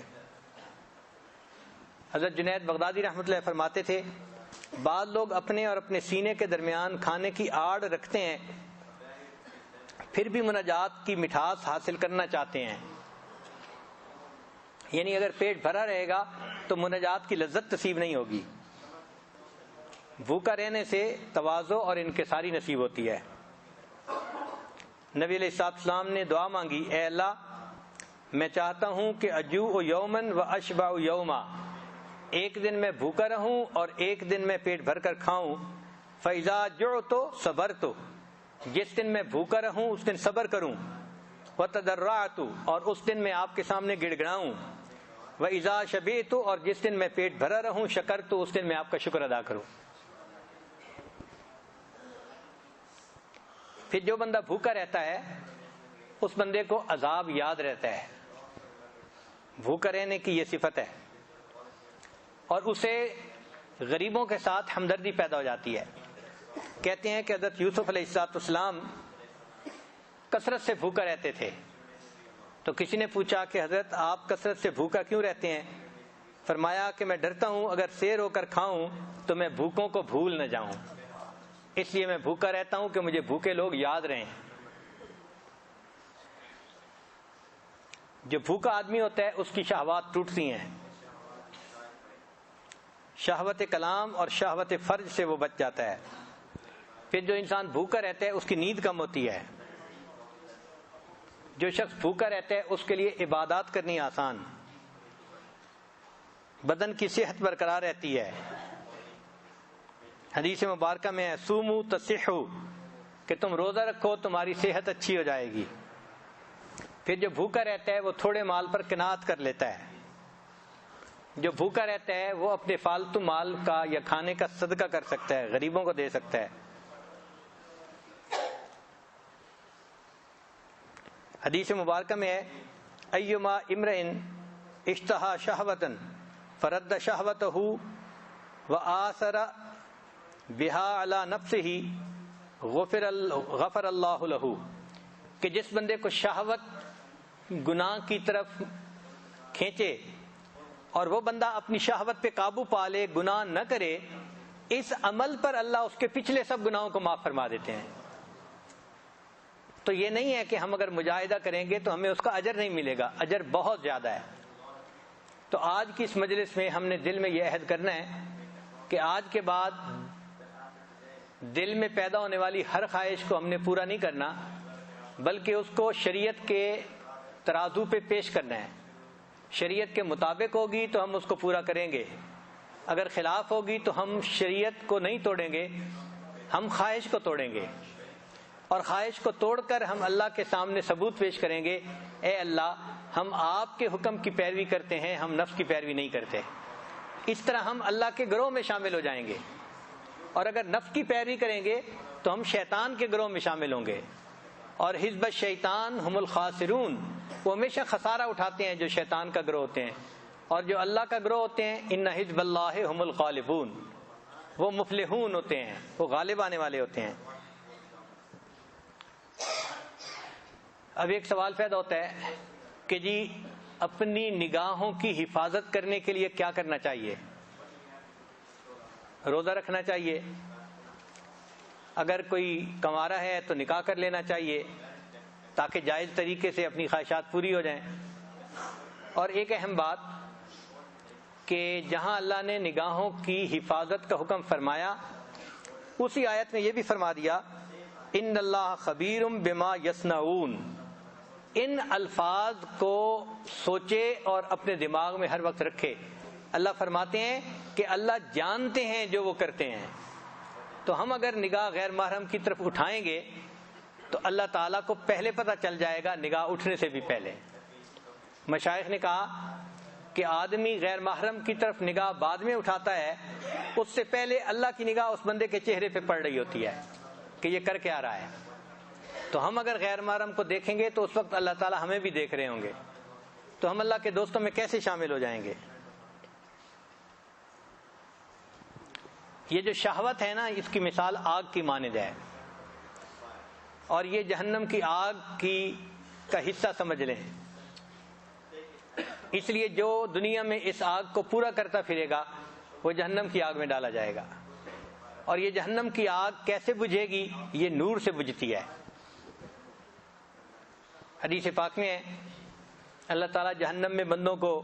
حضرت جنید بغدادی رحمۃ اللہ فرماتے تھے بعض لوگ اپنے اور اپنے سینے کے درمیان کھانے کی آڑ رکھتے ہیں پھر بھی مناجات کی مٹھاس حاصل کرنا چاہتے ہیں، یعنی اگر پیٹ بھرا رہے گا تو مناجات کی لذت نصیب نہیں ہوگی. بھوکا رہنے سے تواضع اور انکساری نصیب ہوتی ہے. نبی علیہ السلام نے دعا مانگی اے اللہ میں چاہتا ہوں کہ اجوع یومن و اشبع یوما، ایک دن میں بھوکا رہوں اور ایک دن میں پیٹ بھر کر کھاؤں. فاذا جعت صبرت، جس دن میں بھوکا رہوں اس دن صبر کروں. وتضرعت، اور اس دن میں آپ کے سامنے گڑ گڑاؤں. واذا شبعت، اور جس دن میں پیٹ بھرا رہوں شکرت، اس دن میں آپ کا شکر ادا کروں. پھر جو بندہ بھوکا رہتا ہے اس بندے کو عذاب یاد رہتا ہے. بھوکا رہنے کی یہ صفت ہے اور اسے غریبوں کے ساتھ ہمدردی پیدا ہو جاتی ہے. کہتے ہیں کہ حضرت یوسف علیہ السلام کثرت سے بھوکا رہتے تھے. تو کسی نے پوچھا کہ حضرت آپ کثرت سے بھوکا کیوں رہتے ہیں؟ فرمایا کہ میں ڈرتا ہوں اگر سیر ہو کر کھاؤں تو میں بھوکوں کو بھول نہ جاؤں، اس لیے میں بھوکا رہتا ہوں کہ مجھے بھوکے لوگ یاد رہیں. جو بھوکا آدمی ہوتا ہے اس کی شہوات ٹوٹتی ہیں، شہوت کلام اور شہوت فرج سے وہ بچ جاتا ہے. پھر جو انسان بھوکا رہتا ہے اس کی نیند کم ہوتی ہے. جو شخص بھوکا رہتا ہے اس کے لیے عبادات کرنی آسان، بدن کی صحت برقرار رہتی ہے. حدیث مبارکہ میں ہے سومو تصحو، کہ تم روزہ رکھو تمہاری صحت اچھی ہو جائے گی. پھر جو بھوکا رہتا ہے وہ تھوڑے مال پر قناعت کر لیتا ہے. جو بھوکا رہتا ہے وہ اپنے فالتو مال کا یا کھانے کا صدقہ کر سکتا ہے، غریبوں کو دے سکتا ہے. حدیث مبارکہ میں ہے ایما امرئن اشتہا شہوتن فرد شہوتہ وآثر بہا علی نفسہ غفر اللہ لہ، کہ جس بندے کو شہوت گناہ کی طرف کھینچے اور وہ بندہ اپنی شہوت پہ قابو پا لے، گناہ نہ کرے، اس عمل پر اللہ اس کے پچھلے سب گناہوں کو معاف فرما دیتے ہیں. تو یہ نہیں ہے کہ ہم اگر مجاہدہ کریں گے تو ہمیں اس کا اجر نہیں ملے گا، اجر بہت زیادہ ہے. تو آج کی اس مجلس میں ہم نے دل میں یہ عہد کرنا ہے کہ آج کے بعد دل میں پیدا ہونے والی ہر خواہش کو ہم نے پورا نہیں کرنا، بلکہ اس کو شریعت کے ترازو پہ پیش کرنا ہے. شریعت کے مطابق ہوگی تو ہم اس کو پورا کریں گے، اگر خلاف ہوگی تو ہم شریعت کو نہیں توڑیں گے، ہم خواہش کو توڑیں گے. اور خواہش کو توڑ کر ہم اللہ کے سامنے ثبوت پیش کریں گے اے اللہ ہم آپ کے حکم کی پیروی کرتے ہیں، ہم نفس کی پیروی نہیں کرتے. اس طرح ہم اللہ کے گروہ میں شامل ہو جائیں گے. اور اگر نفس کی پیروی کریں گے تو ہم شیطان کے گروہ میں شامل ہوں گے. اور حزب الشیطان ہم الخاسرون، وہ ہمیشہ خسارہ اٹھاتے ہیں جو شیطان کا گروہ ہوتے ہیں، اور جو اللہ کا گروہ ہوتے ہیں ان حزب اللہ هم الغالبون، وہ مفلحون ہوتے ہیں، وہ غالب آنے والے ہوتے ہیں۔ اب ایک سوال پیدا ہوتا ہے کہ جی اپنی نگاہوں کی حفاظت کرنے کے لیے کیا کرنا چاہیے؟ روزہ رکھنا چاہیے، اگر کوئی کنوارا ہے تو نکاح کر لینا چاہیے تاکہ جائز طریقے سے اپنی خواہشات پوری ہو جائیں۔ اور ایک اہم بات کہ جہاں اللہ نے نگاہوں کی حفاظت کا حکم فرمایا، اسی آیت میں یہ بھی فرما دیا ان اللہ خبیر بما یصنعون۔ ان الفاظ کو سوچے اور اپنے دماغ میں ہر وقت رکھے۔ اللہ فرماتے ہیں کہ اللہ جانتے ہیں جو وہ کرتے ہیں۔ تو ہم اگر نگاہ غیر محرم کی طرف اٹھائیں گے تو اللہ تعالیٰ کو پہلے پتہ چل جائے گا، نگاہ اٹھنے سے بھی پہلے۔ مشائخ نے کہا کہ آدمی غیر محرم کی طرف نگاہ بعد میں اٹھاتا ہے، اس سے پہلے اللہ کی نگاہ اس بندے کے چہرے پہ پڑ رہی ہوتی ہے کہ یہ کر کے آ رہا ہے۔ تو ہم اگر غیر محرم کو دیکھیں گے تو اس وقت اللہ تعالیٰ ہمیں بھی دیکھ رہے ہوں گے، تو ہم اللہ کے دوستوں میں کیسے شامل ہو جائیں گے؟ یہ جو شہوت ہے نا، اس کی مثال آگ کی مانند ہے، اور یہ جہنم کی آگ کا حصہ سمجھ لیں۔ اس لیے جو دنیا میں اس آگ کو پورا کرتا پھرے گا وہ جہنم کی آگ میں ڈالا جائے گا۔ اور یہ جہنم کی آگ کیسے بجھے گی؟ یہ نور سے بجھتی ہے۔ حدیث پاک میں ہے اللہ تعالیٰ جہنم میں بندوں کو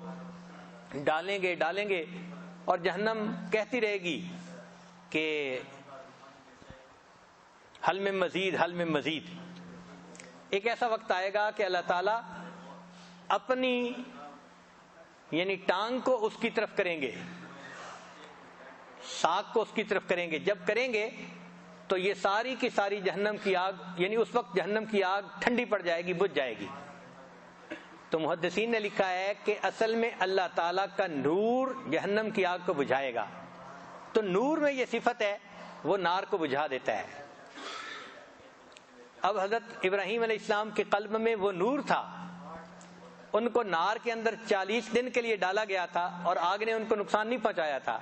ڈالیں گے اور جہنم کہتی رہے گی کہ حل میں مزید، حل میں مزید۔ ایک ایسا وقت آئے گا کہ اللہ تعالیٰ اپنی یعنی ٹانگ کو اس کی طرف کریں گے، ساق کو اس کی طرف کریں گے۔ جب کریں گے تو یہ ساری کی ساری جہنم کی آگ، یعنی اس وقت جہنم کی آگ ٹھنڈی پڑ جائے گی، بجھ جائے گی۔ تو محدثین نے لکھا ہے کہ اصل میں اللہ تعالیٰ کا نور جہنم کی آگ کو بجھائے گا۔ تو نور میں یہ صفت ہے، وہ نار کو بجھا دیتا ہے۔ اب حضرت ابراہیم علیہ السلام کے قلب میں وہ نور تھا، ان کو نار کے اندر 40 دن کے لیے ڈالا گیا تھا اور آگ نے ان کو نقصان نہیں پہنچایا تھا۔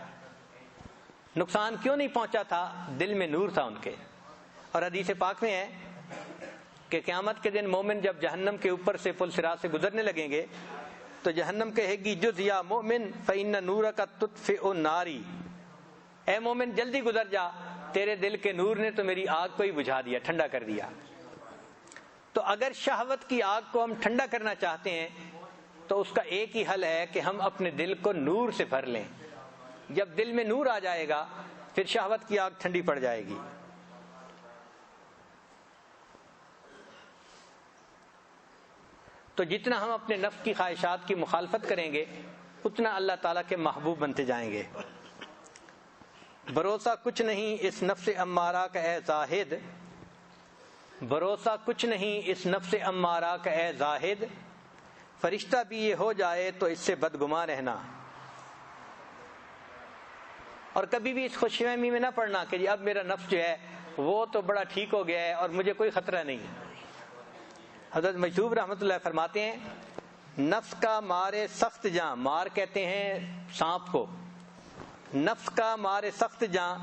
نقصان کیوں نہیں پہنچا تھا؟ دل میں نور تھا ان کے۔ اور حدیث پاک میں ہے کہ قیامت کے دن مومن جب جہنم کے اوپر سے پل صراط سے گزرنے لگیں گے تو جہنم کہے گی جز یا مومن فإن نورک تطفئ ناری، اے مومن جلدی گزر جا، تیرے دل کے نور نے تو میری آگ کو ہی بجھا دیا، ٹھنڈا کر دیا۔ تو اگر شہوت کی آگ کو ہم ٹھنڈا کرنا چاہتے ہیں تو اس کا ایک ہی حل ہے کہ ہم اپنے دل کو نور سے بھر لیں۔ جب دل میں نور آ جائے گا پھر شہوت کی آگ ٹھنڈی پڑ جائے گی۔ تو جتنا ہم اپنے نفس کی خواہشات کی مخالفت کریں گے اتنا اللہ تعالیٰ کے محبوب بنتے جائیں گے۔ بھروسہ کچھ نہیں اس نفس امارہ کا اے زاہد، بھروسہ کچھ نہیں اس نفس امارہ کا اے زاہد، فرشتہ بھی یہ ہو جائے تو اس سے بدگمان رہنا۔ اور کبھی بھی اس خوش فہمی میں نہ پڑنا کہ جی اب میرا نفس جو ہے وہ تو بڑا ٹھیک ہو گیا ہے اور مجھے کوئی خطرہ نہیں۔ حضرت مجذوب رحمۃ اللہ فرماتے ہیں نفس کا مارے سخت جاں، مار کہتے ہیں سانپ کو، نفس کا مارے سخت جاں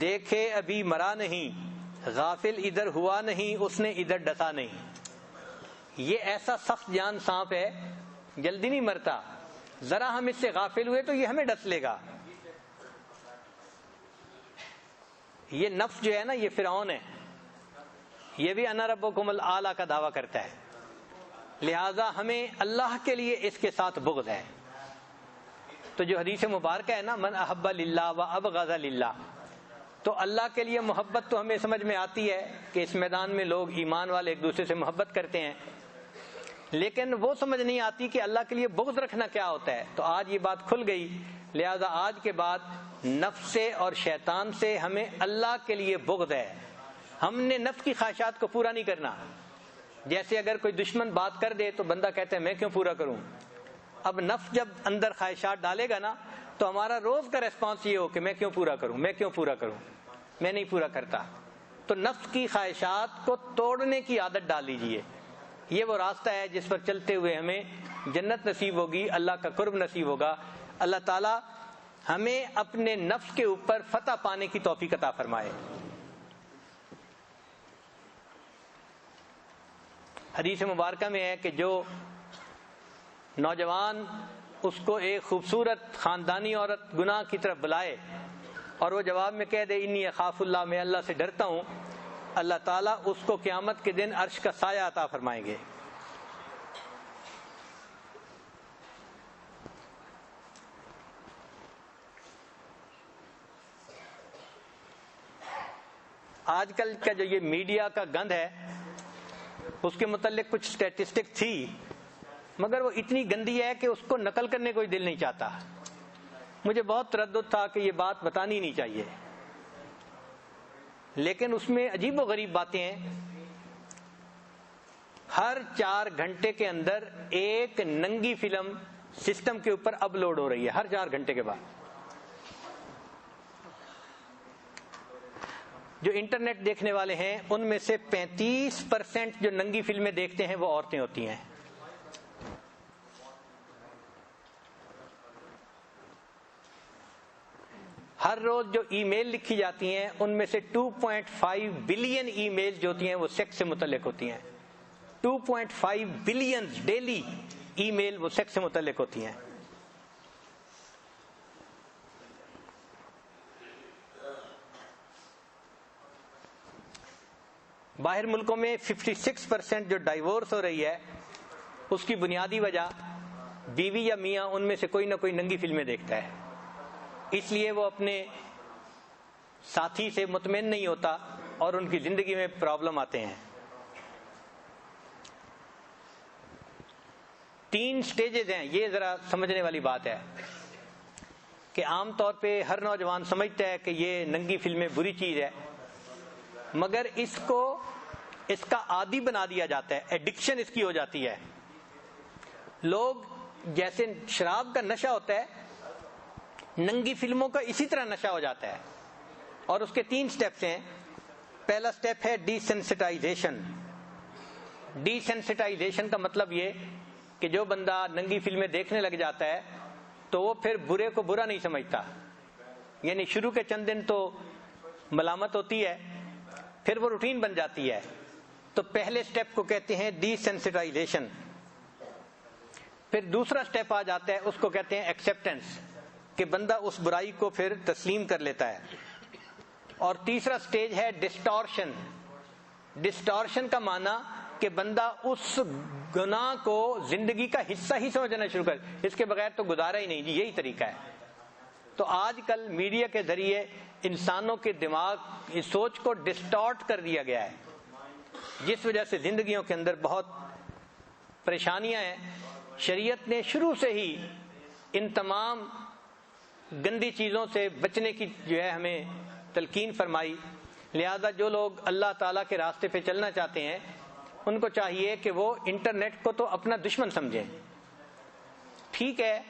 دیکھے ابھی مرا نہیں، غافل ادھر ہوا نہیں اس نے ادھر ڈسا نہیں۔ یہ ایسا سخت جان سانپ ہے، جلدی نہیں مرتا، ذرا ہم اس سے غافل ہوئے تو یہ ہمیں ڈس لے گا۔ یہ نفس جو ہے نا، یہ فرعون ہے، یہ بھی انا ربکم الاعلی کا دعویٰ کرتا ہے، لہذا ہمیں اللہ کے لیے اس کے ساتھ بغض ہے۔ تو جو حدیث مبارکہ ہے نا من احب للہ و ابغض للہ، تو اللہ کے لیے محبت تو ہمیں سمجھ میں آتی ہے کہ اس میدان میں لوگ ایمان والے ایک دوسرے سے محبت کرتے ہیں، لیکن وہ سمجھ نہیں آتی کہ اللہ کے لیے بغض رکھنا کیا ہوتا ہے۔ تو آج یہ بات کھل گئی، لہذا آج کے بعد نفس سے اور شیطان سے ہمیں اللہ کے لیے بغض ہے۔ ہم نے نفس کی خواہشات کو پورا نہیں کرنا۔ جیسے اگر کوئی دشمن بات کر دے تو بندہ کہتا ہے میں کیوں پورا کروں۔ اب نفس جب اندر خواہشات ڈالے گا نا تو ہمارا روز کا ریسپانس یہ ہو کہ میں کیوں پورا کروں، میں کیوں پورا کروں، میں نہیں پورا کرتا۔ تو نفس کی خواہشات کو توڑنے کی عادت ڈال لیجئے، یہ وہ راستہ ہے جس پر چلتے ہوئے ہمیں جنت نصیب ہوگی، اللہ کا قرب نصیب ہوگا۔ اللہ تعالی ہمیں اپنے نفس کے اوپر فتح پانے کی توفیق عطا فرمائے۔ حدیث مبارکہ میں ہے کہ جو نوجوان اس کو ایک خوبصورت خاندانی عورت گناہ کی طرف بلائے اور وہ جواب میں کہہ دے انی اخاف اللہ، میں اللہ سے ڈرتا ہوں، اللہ تعالیٰ اس کو قیامت کے دن عرش کا سایہ عطا فرمائیں گے۔ آج کل کا جو یہ میڈیا کا گند ہے اس کے متعلق کچھ سٹیٹسٹک تھی، مگر وہ اتنی گندی ہے کہ اس کو نقل کرنے کوئی دل نہیں چاہتا۔ مجھے بہت تردد تھا کہ یہ بات بتانی نہیں چاہیے، لیکن اس میں عجیب و غریب باتیں ہیں۔ ہر 4 گھنٹے کے اندر ایک ننگی فلم سسٹم کے اوپر اپلوڈ ہو رہی ہے، ہر 4 گھنٹے کے بعد۔ جو انٹرنیٹ دیکھنے والے ہیں ان میں سے 35% جو ننگی فلمیں دیکھتے ہیں وہ عورتیں ہوتی ہیں۔ ہر روز جو ای میل لکھی جاتی ہیں ان میں سے 2.5 بلین ای میل جو ہوتی ہیں وہ سیکس سے متعلق ہوتی ہیں۔ 2.5 بلین ڈیلی ای میل وہ سیکس سے متعلق ہوتی ہیں۔ باہر ملکوں میں 56% جو ڈائیورس ہو رہی ہے اس کی بنیادی وجہ بیوی یا میاں ان میں سے کوئی نہ کوئی ننگی فلمیں دیکھتا ہے، اس لیے وہ اپنے ساتھی سے مطمئن نہیں ہوتا اور ان کی زندگی میں پرابلم آتے ہیں۔ 3 سٹیجز ہیں، یہ ذرا سمجھنے والی بات ہے کہ عام طور پہ ہر نوجوان سمجھتا ہے کہ یہ ننگی فلمیں بری چیز ہے، مگر اس کا عادی بنا دیا جاتا ہے، ایڈکشن اس کی ہو جاتی ہے۔ لوگ جیسے شراب کا نشہ ہوتا ہے، ننگی فلموں کا اسی طرح نشہ ہو جاتا ہے، اور اس کے 3 سٹیپس ہیں۔ پہلا سٹیپ ہے ڈی سینسٹائزیشن۔ ڈی سینسٹائزیشن کا مطلب یہ کہ جو بندہ ننگی فلمیں دیکھنے لگ جاتا ہے تو وہ پھر برے کو برا نہیں سمجھتا، یعنی شروع کے چند دن تو ملامت ہوتی ہے، پھر وہ روٹین بن جاتی ہے۔ تو پہلے سٹیپ کو کہتے ہیں ڈی سینسٹائزیشن۔ پھر دوسرا سٹیپ آ جاتا ہے، اس کو کہتے ہیں ایکسیپٹنس، کہ بندہ اس برائی کو پھر تسلیم کر لیتا ہے۔ اور تیسرا سٹیج ہے ڈسٹارشن۔ ڈسٹارشن کا معنی کہ بندہ اس گناہ کو زندگی کا حصہ ہی سمجھنا شروع کر، اس کے بغیر تو گزارا ہی نہیں، جی یہی طریقہ ہے۔ تو آج کل میڈیا کے ذریعے انسانوں کے دماغ اس سوچ کو ڈسٹارٹ کر دیا گیا ہے، جس وجہ سے زندگیوں کے اندر بہت پریشانیاں ہیں۔ شریعت نے شروع سے ہی ان تمام گندی چیزوں سے بچنے کی جو ہے ہمیں تلقین فرمائی، لہذا جو لوگ اللہ تعالیٰ کے راستے پہ چلنا چاہتے ہیں ان کو چاہیے کہ وہ انٹرنیٹ کو تو اپنا دشمن سمجھیں۔ ٹھیک ہے،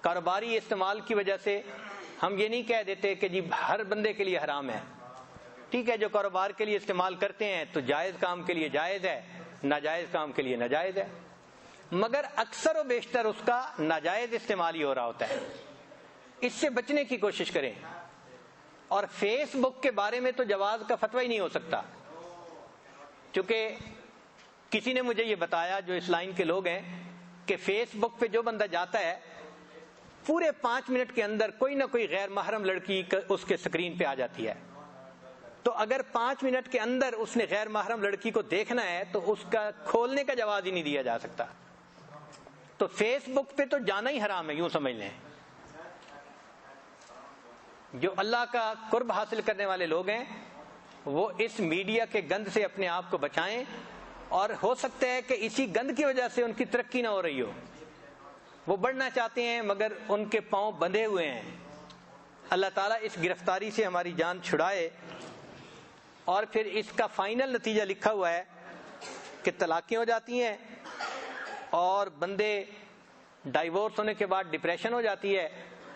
کاروباری استعمال کی وجہ سے ہم یہ نہیں کہہ دیتے کہ جی ہر بندے کے لیے حرام ہے۔ ٹھیک ہے، جو کاروبار کے لیے استعمال کرتے ہیں تو جائز کام کے لیے جائز ہے، ناجائز کام کے لیے ناجائز ہے، مگر اکثر و بیشتر اس کا ناجائز استعمال ہی ہو رہا ہوتا ہے۔ اس سے بچنے کی کوشش کریں۔ اور فیس بک کے بارے میں تو جواز کا فتویٰ ہی نہیں ہو سکتا، چونکہ کسی نے مجھے یہ بتایا جو اس لائن کے لوگ ہیں کہ فیس بک پہ جو بندہ جاتا ہے پورے 5 منٹ کے اندر کوئی نہ کوئی غیر محرم لڑکی اس کے سکرین پہ آ جاتی ہے۔ تو اگر 5 منٹ کے اندر اس نے غیر محرم لڑکی کو دیکھنا ہے تو اس کا کھولنے کا جواز ہی نہیں دیا جا سکتا۔ تو فیس بک پہ تو جانا ہی حرام ہے، یوں سمجھ لیں۔ جو اللہ کا قرب حاصل کرنے والے لوگ ہیں وہ اس میڈیا کے گند سے اپنے آپ کو بچائیں، اور ہو سکتا ہے کہ اسی گند کی وجہ سے ان کی ترقی نہ ہو رہی ہو، وہ بڑھنا چاہتے ہیں مگر ان کے پاؤں بندھے ہوئے ہیں۔ اللہ تعالیٰ اس گرفتاری سے ہماری جان چھڑائے۔ اور پھر اس کا فائنل نتیجہ لکھا ہوا ہے کہ طلاقیں ہو جاتی ہیں اور بندے ڈائیورس ہونے کے بعد ڈپریشن ہو جاتی ہے،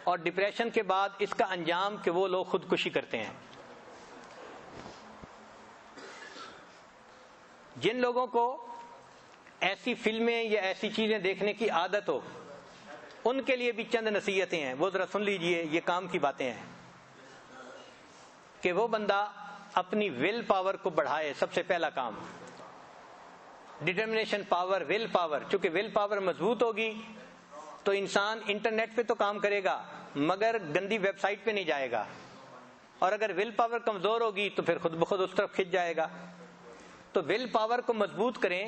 اور ڈپریشن کے بعد اس کا انجام کہ وہ لوگ خودکشی کرتے ہیں۔ جن لوگوں کو ایسی فلمیں یا ایسی چیزیں دیکھنے کی عادت ہو، ان کے لیے بھی چند نصیحتیں ہیں، وہ ذرا سن لیجئے، یہ کام کی باتیں ہیں کہ وہ بندہ اپنی ول پاور کو بڑھائے۔ سب سے پہلا کام ڈٹرمنیشن پاور، ول پاور۔ چونکہ ول پاور مضبوط ہوگی تو انسان انٹرنیٹ پہ تو کام کرے گا مگر گندی ویب سائٹ پہ نہیں جائے گا، اور اگر ول پاور کمزور ہوگی تو پھر خود بخود اس طرف کھنچ جائے گا۔ تو ول پاور کو مضبوط کریں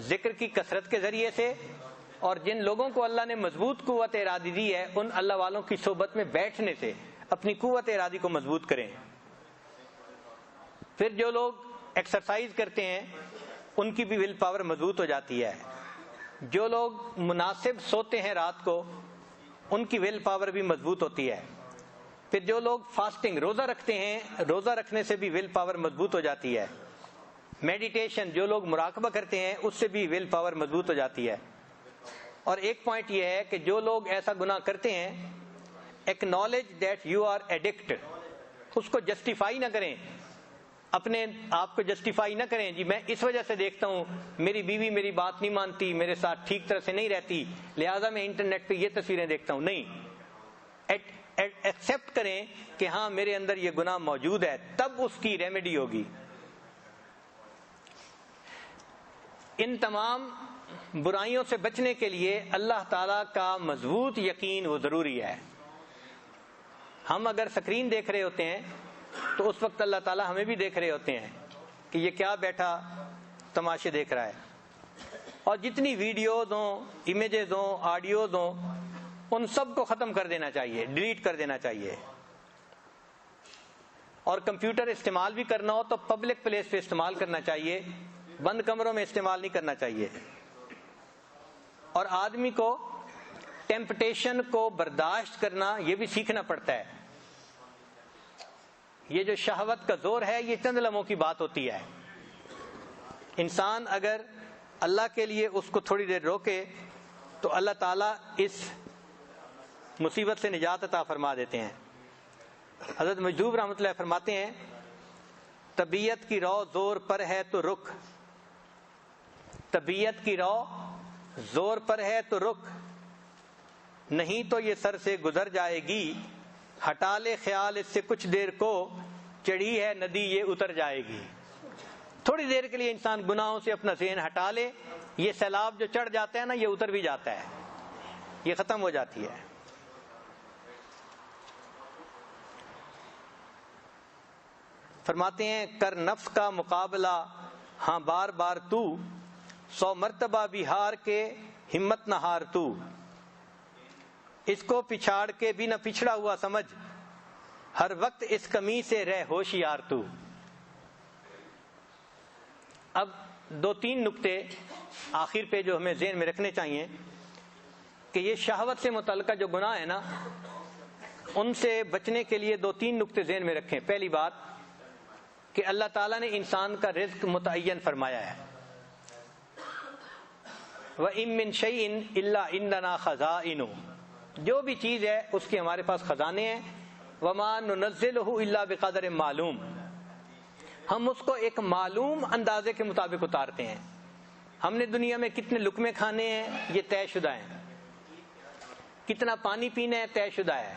ذکر کی کثرت کے ذریعے سے، اور جن لوگوں کو اللہ نے مضبوط قوت ارادی دی ہے ان اللہ والوں کی صحبت میں بیٹھنے سے اپنی قوت ارادی کو مضبوط کریں۔ پھر جو لوگ ایکسرسائز کرتے ہیں ان کی بھی ول پاور مضبوط ہو جاتی ہے۔ جو لوگ مناسب سوتے ہیں رات کو ان کی ول پاور بھی مضبوط ہوتی ہے۔ پھر جو لوگ فاسٹنگ، روزہ رکھتے ہیں، روزہ رکھنے سے بھی ول پاور مضبوط ہو جاتی ہے۔ میڈیٹیشن، جو لوگ مراقبہ کرتے ہیں اس سے بھی ول پاور مضبوط ہو جاتی ہے۔ اور ایک پوائنٹ یہ ہے کہ جو لوگ ایسا گناہ کرتے ہیں، acknowledge that you are addict, اس کو جسٹیفائی نہ کریں، اپنے آپ کو جسٹیفائی نہ کریں جی میں اس وجہ سے دیکھتا ہوں میری بیوی میری بات نہیں مانتی، میرے ساتھ ٹھیک طرح سے نہیں رہتی، لہذا میں انٹرنیٹ پہ یہ تصویریں دیکھتا ہوں۔ نہیں، ایکسپٹ کریں کہ ہاں میرے اندر یہ گناہ موجود ہے، تب اس کی ریمیڈی ہوگی۔ ان تمام برائیوں سے بچنے کے لیے اللہ تعالیٰ کا مضبوط یقین وہ ضروری ہے۔ ہم اگر سکرین دیکھ رہے ہوتے ہیں تو اس وقت اللہ تعالیٰ ہمیں بھی دیکھ رہے ہوتے ہیں کہ یہ کیا بیٹھا تماشے دیکھ رہا ہے، اور جتنی ویڈیوز ہوں، امیجز ہوں، آڈیوز ہوں، ان سب کو ختم کر دینا چاہیے، ڈیلیٹ کر دینا چاہیے۔ اور کمپیوٹر استعمال بھی کرنا ہو تو پبلک پلیس پہ استعمال کرنا چاہیے، بند کمروں میں استعمال نہیں کرنا چاہیے۔ اور آدمی کو ٹیمپٹیشن کو برداشت کرنا یہ بھی سیکھنا پڑتا ہے۔ یہ جو شہوت کا زور ہے یہ چند لمحوں کی بات ہوتی ہے۔ انسان اگر اللہ کے لیے اس کو تھوڑی دیر روکے تو اللہ تعالیٰ اس مصیبت سے نجات عطا فرما دیتے ہیں۔ حضرت مجذوب رحمۃ اللہ فرماتے ہیں طبیعت کی رو زور پر ہے تو رک، طبیعت کی رو زور پر ہے تو رک، نہیں تو یہ سر سے گزر جائے گی، ہٹا لے خیال اس سے کچھ دیر کو، چڑھی ہے ندی یہ اتر جائے گی۔ تھوڑی دیر کے لیے انسان گناہوں سے اپنا ذہن ہٹا لے، یہ سیلاب جو چڑھ جاتا ہے نا یہ اتر بھی جاتا ہے، یہ ختم ہو جاتی ہے۔ فرماتے ہیں کر نفس کا مقابلہ ہاں بار بار تو، 100 مرتبہ بھی ہار کے ہمت نہ ہار تو، اس کو پچھاڑ کے بھی نہ پچھڑا ہوا سمجھ، ہر وقت اس کمی سے رہ ہوشیار تو۔ اب 2-3 نکتے آخر پہ جو ہمیں ذہن میں رکھنے چاہیے کہ یہ شہوت سے متعلقہ جو گناہ ہے نا ان سے بچنے کے لیے 2-3 نکتے ذہن میں رکھیں۔ پہلی بات کہ اللہ تعالیٰ نے انسان کا رزق متعین فرمایا ہے، وَإِن مِّن شَيْءٍ إِلَّا عِندَنَا خَزَائِنُهُ، جو بھی چیز ہے اس کے ہمارے پاس خزانے ہیں، وَمَا نُنَزِّلُهُ إِلَّا بِقَدَرٍ مَعْلُوم، ہم اس کو ایک معلوم اندازے کے مطابق اتارتے ہیں۔ ہم نے دنیا میں کتنے لقمے کھانے ہیں یہ طے شدہ ہیں، کتنا پانی پینا ہے طے شدہ ہے۔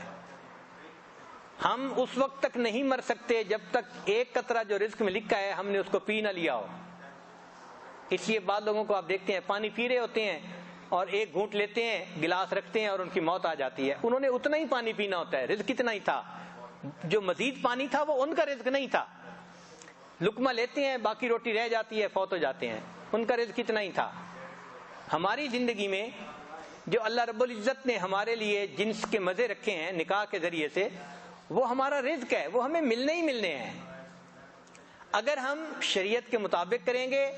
ہم اس وقت تک نہیں مر سکتے جب تک ایک قطرہ جو رزق میں لکھا ہے ہم نے اس کو پی نہ لیا ہو۔ اس لیے بعض لوگوں کو آپ دیکھتے ہیں پانی پی رہے ہوتے ہیں اور ایک گھونٹ لیتے ہیں، گلاس رکھتے ہیں اور ان کی موت آ جاتی ہے۔ انہوں نے اتنا ہی پانی پینا ہوتا ہے، رزق اتنا ہی تھا، جو مزید پانی تھا وہ ان کا رزق نہیں تھا۔ لقمہ لیتے ہیں باقی روٹی رہ جاتی ہے، فوت ہو جاتے ہیں، ان کا رزق اتنا ہی تھا۔ ہماری زندگی میں جو اللہ رب العزت نے ہمارے لیے جنس کے مزے رکھے ہیں نکاح کے ذریعے سے، وہ ہمارا رزق ہے، وہ ہمیں ملنے ہی ملنے ہیں۔ اگر ہم شریعت کے مطابق کریں گے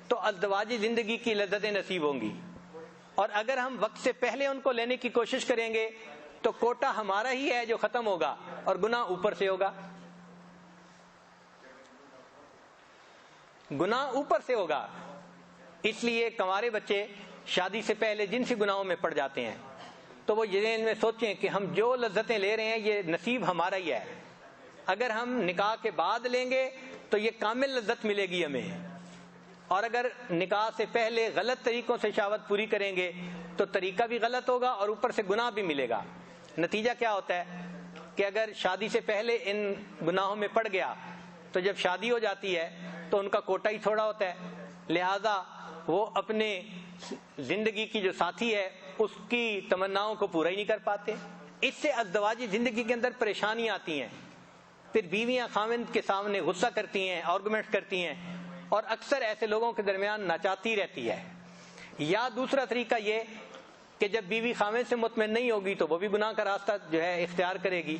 تو ازدواجی زندگی کی لذتیں نصیب ہوں گی، اور اگر ہم وقت سے پہلے ان کو لینے کی کوشش کریں گے تو کوٹا ہمارا ہی ہے جو ختم ہوگا اور گناہ اوپر سے ہوگا، گناہ اوپر سے ہوگا۔ اس لیے کنوارے بچے شادی سے پہلے جنسی گناہوں میں پڑ جاتے ہیں تو وہ یہ ذہن میں سوچیں کہ ہم جو لذتیں لے رہے ہیں یہ نصیب ہمارا ہی ہے، اگر ہم نکاح کے بعد لیں گے تو یہ کامل لذت ملے گی ہمیں، اور اگر نکاح سے پہلے غلط طریقوں سے شہوت پوری کریں گے تو طریقہ بھی غلط ہوگا اور اوپر سے گناہ بھی ملے گا۔ نتیجہ کیا ہوتا ہے کہ اگر شادی سے پہلے ان گناہوں میں پڑ گیا تو جب شادی ہو جاتی ہے تو ان کا کوٹا ہی تھوڑا ہوتا ہے، لہذا وہ اپنے زندگی کی جو ساتھی ہے اس کی تمناؤں کو پورا ہی نہیں کر پاتے۔ اس سے ازدواجی زندگی کے اندر پریشانیاں آتی ہیں، پھر بیویاں خاوند کے سامنے غصہ کرتی ہیں، آرگومنٹ کرتی ہیں، اور اکثر ایسے لوگوں کے درمیان ناچاتی رہتی ہے۔ یا دوسرا طریقہ یہ کہ جب بیوی خاوند سے مطمئن نہیں ہوگی تو وہ بھی گناہ کا راستہ جو ہے اختیار کرے گی۔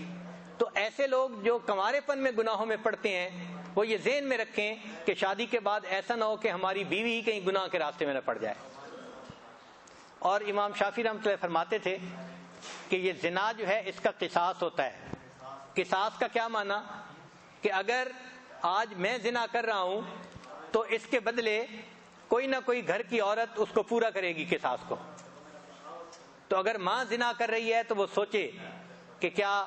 تو ایسے لوگ جو کنوارے پن میں گناہوں میں پڑتے ہیں وہ یہ ذہن میں رکھیں کہ شادی کے بعد ایسا نہ ہو کہ ہماری بیوی ہی کہیں گناہ کے راستے میں نہ پڑ جائے۔ اور امام شافعی رحمۃ اللہ فرماتے تھے کہ یہ زنا جو ہے اس کا قصاص ہوتا ہے۔ قصاص کا کیا معنی کہ اگر آج میں زنا کر رہا ہوں تو اس کے بدلے کوئی نہ کوئی گھر کی عورت اس کو پورا کرے گی قصاص کو۔ تو اگر ماں زنا کر رہی ہے تو وہ سوچے کہ کیا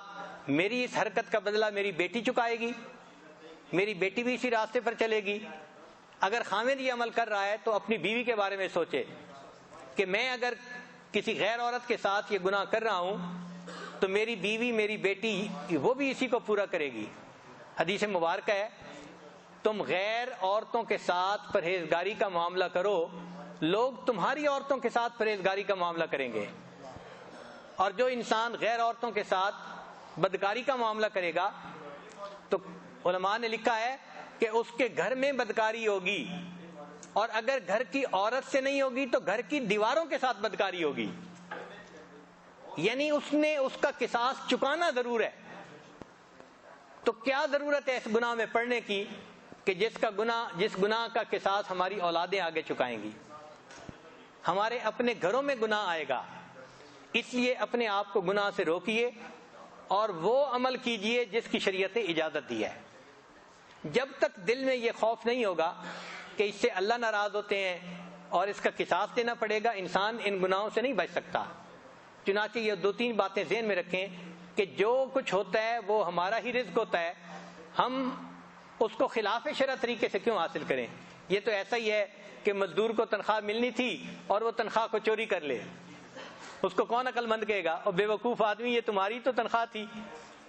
میری اس حرکت کا بدلہ میری بیٹی چکائے گی، میری بیٹی بھی اسی راستے پر چلے گی۔ اگر خاوند یہ عمل کر رہا ہے تو اپنی بیوی کے بارے میں سوچے کہ میں اگر کسی غیر عورت کے ساتھ یہ گناہ کر رہا ہوں تو میری بیوی میری بیٹی وہ بھی اسی کو پورا کرے گی۔ حدیث مبارکہ ہے تم غیر عورتوں کے ساتھ پرہیزگاری کا معاملہ کرو، لوگ تمہاری عورتوں کے ساتھ پرہیزگاری کا معاملہ کریں گے۔ اور جو انسان غیر عورتوں کے ساتھ بدکاری کا معاملہ کرے گا تو علماء نے لکھا ہے کہ اس کے گھر میں بدکاری ہوگی، اور اگر گھر کی عورت سے نہیں ہوگی تو گھر کی دیواروں کے ساتھ بدکاری ہوگی، یعنی اس نے اس کا قصاص چکانا ضرور ہے۔ تو کیا ضرورت ہے اس گناہ میں پڑنے کی کہ جس گناہ کا قصاص ہماری اولادیں آگے چکائیں گی، ہمارے اپنے گھروں میں گناہ آئے گا۔ اس لیے اپنے آپ کو گناہ سے روکیے اور وہ عمل کیجئے جس کی شریعت نے اجازت دی ہے۔ جب تک دل میں یہ خوف نہیں ہوگا کہ اس سے اللہ ناراض ہوتے ہیں اور اس کا قصاص دینا پڑے گا، انسان ان گناہوں سے نہیں بچ سکتا۔ چنانچہ یہ دو تین باتیں ذہن میں رکھیں کہ جو کچھ ہوتا ہے وہ ہمارا ہی رزق ہوتا ہے، ہم اس کو خلاف شرع طریقے سے کیوں حاصل کریں؟ یہ تو ایسا ہی ہے کہ مزدور کو تنخواہ ملنی تھی اور وہ تنخواہ کو چوری کر لے، اس کو کون عقل مند کہے گا؟ اور بے وقوف آدمی یہ تمہاری تو تنخواہ تھی،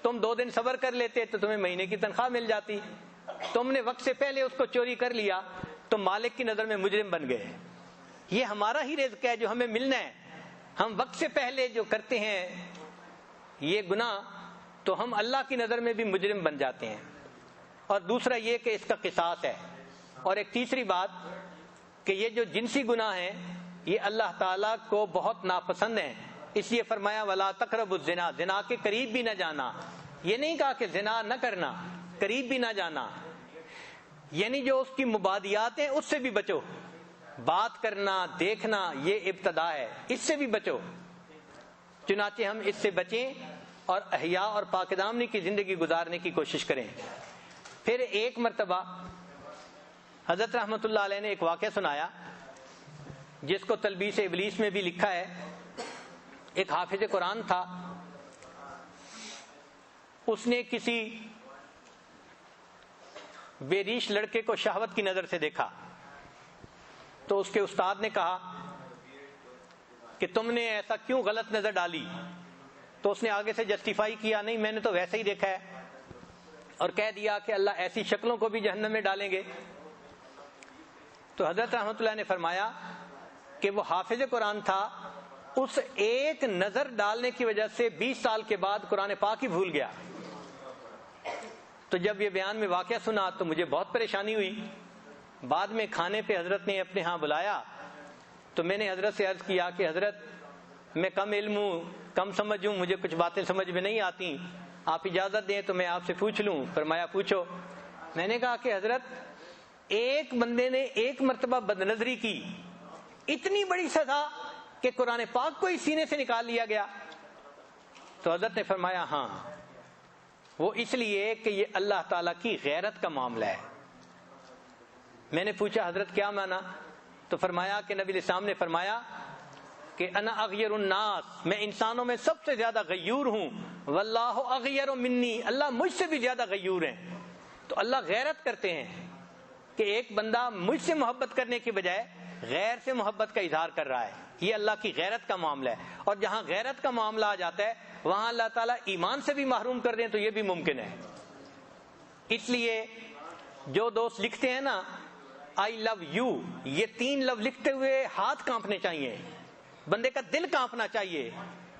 تم 2 دن صبر کر لیتے تو تمہیں مہینے کی تنخواہ مل جاتی، تم نے وقت سے پہلے اس کو چوری کر لیا تو مالک کی نظر میں مجرم بن گئے۔ یہ ہمارا ہی رزق ہے جو ہمیں ملنا ہے، ہم وقت سے پہلے جو کرتے ہیں یہ گناہ تو ہم اللہ کی نظر میں بھی مجرم بن جاتے ہیں۔ اور دوسرا یہ کہ اس کا قصاص ہے۔ اور ایک تیسری بات کہ یہ جو جنسی گناہ ہیں یہ اللہ تعالیٰ کو بہت ناپسند ہیں، اس لیے فرمایا وَلَا تَقْرَبُوا الزِّنَا، زنا کے قریب بھی نہ جانا۔ یہ نہیں کہا کہ زنا نہ کرنا، قریب بھی نہ جانا، یعنی جو اس کی مبادیات ہیں اس سے بھی بچو، بات کرنا دیکھنا یہ ابتدا ہے، اس سے بھی بچو۔ چنانچہ ہم اس سے بچیں اور حیا اور پاک دامنی کی زندگی گزارنے کی کوشش کریں۔ پھر ایک مرتبہ حضرت رحمت اللہ علیہ نے ایک واقعہ سنایا جس کو تلبیس ابلیس میں بھی لکھا ہے۔ ایک حافظ قرآن تھا، اس نے کسی بے ریش لڑکے کو شہوت کی نظر سے دیکھا تو اس کے استاد نے کہا کہ تم نے ایسا کیوں غلط نظر ڈالی؟ تو اس نے آگے سے جسٹیفائی کیا، نہیں میں نے تو ویسے ہی دیکھا ہے، اور کہہ دیا کہ اللہ ایسی شکلوں کو بھی جہنم میں ڈالیں گے۔ تو حضرت رحمت اللہ نے فرمایا کہ وہ حافظ قرآن تھا، اس ایک نظر ڈالنے کی وجہ سے 20 سال کے بعد قرآن پاک ہی بھول گیا۔ تو جب یہ بیان میں واقعہ سنا تو مجھے بہت پریشانی ہوئی۔ بعد میں کھانے پہ حضرت نے اپنے ہاں بلایا تو میں نے حضرت سے عرض کیا کہ حضرت میں کم علم ہوں، کم سمجھ ہوں، مجھے کچھ باتیں سمجھ میں نہیں آتی، آپ اجازت دیں تو میں آپ سے پوچھ لوں؟ فرمایا پوچھو۔ میں نے کہا کہ حضرت ایک بندے نے ایک مرتبہ بدنظری کی، اتنی بڑی سزا کہ قرآن پاک کو ہی سینے سے نکال لیا گیا؟ تو حضرت نے فرمایا ہاں، وہ اس لیے کہ یہ اللہ تعالیٰ کی غیرت کا معاملہ ہے۔ میں نے پوچھا حضرت کیا مانا؟ تو فرمایا کہ نبی الاسلام نے فرمایا کہ انا اغیر الناس، میں انسانوں میں سب سے زیادہ غیور ہوں، واللہ اغیر منی، اللہ مجھ سے بھی زیادہ غیور ہیں۔ تو اللہ غیرت کرتے ہیں کہ کہ ایک بندہ مجھ سے محبت کرنے کی بجائے غیر سے محبت کا اظہار کر رہا ہے، یہ اللہ کی غیرت کا معاملہ ہے. اور جہاں غیرت کا معاملہ آ جاتا ہے وہاں اللہ تعالیٰ ایمان سے بھی محروم کر دیں تو یہ بھی ممکن ہے. اس لیے جو دوست لکھتے ہیں نا آئی لو یو، یہ 3 لفظ لکھتے ہوئے ہاتھ کانپنے چاہیے، بندے کا دل کانپنا چاہیے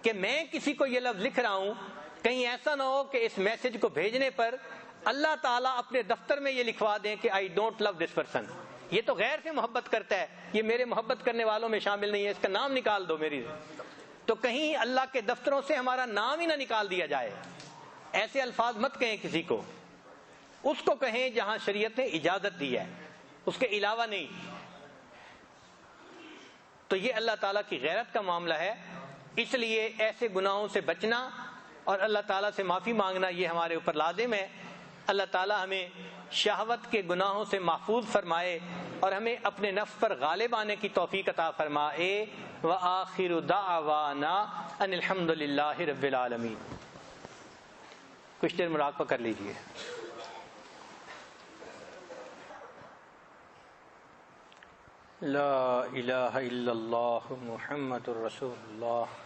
کہ میں کسی کو یہ لفظ لکھ رہا ہوں، کہیں ایسا نہ ہو کہ اس میسج کو بھیجنے پر اللہ تعالیٰ اپنے دفتر میں یہ لکھوا دیں کہ I don't love this person, یہ تو غیر سے محبت کرتا ہے، یہ میرے محبت کرنے والوں میں شامل نہیں ہے، اس کا نام نکال دو میری. تو کہیں اللہ کے دفتروں سے ہمارا نام ہی نہ نکال دیا جائے. ایسے الفاظ مت کہیں کسی کو، اس کو کہیں جہاں شریعت نے اجازت دی ہے، اس کے علاوہ نہیں. تو یہ اللہ تعالیٰ کی غیرت کا معاملہ ہے. اس لیے ایسے گناہوں سے بچنا اور اللہ تعالیٰ سے معافی مانگنا یہ ہمارے اوپر لازم ہے. اللہ تعالیٰ ہمیں شہوت کے گناہوں سے محفوظ فرمائے اور ہمیں اپنے نفس پر غالب آنے کی توفیق عطا فرمائے. وآخر دعوانا ان الحمد للہ رب العالمین. کچھ دیر مراقبہ کر لیجیے. لا الہ الا اللہ محمد رسول اللہ.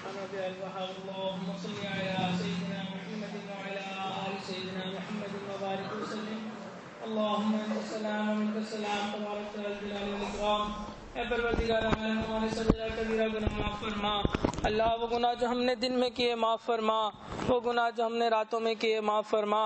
اللهم صل على سيدنا محمد وعلى آل سيدنا محمد وبارك وسلم. اللهم انت السلام ومنك السلام تبارك يا ذا الجلال والاكرام. اے پروردگار عالم ہمارے سجدہ کبیرہ گناہ معاف فرما. اللہ وہ گناہ جو ہم نے دن میں کیے معاف فرما، وہ گناہ جو ہم نے راتوں میں کیے معاف فرما.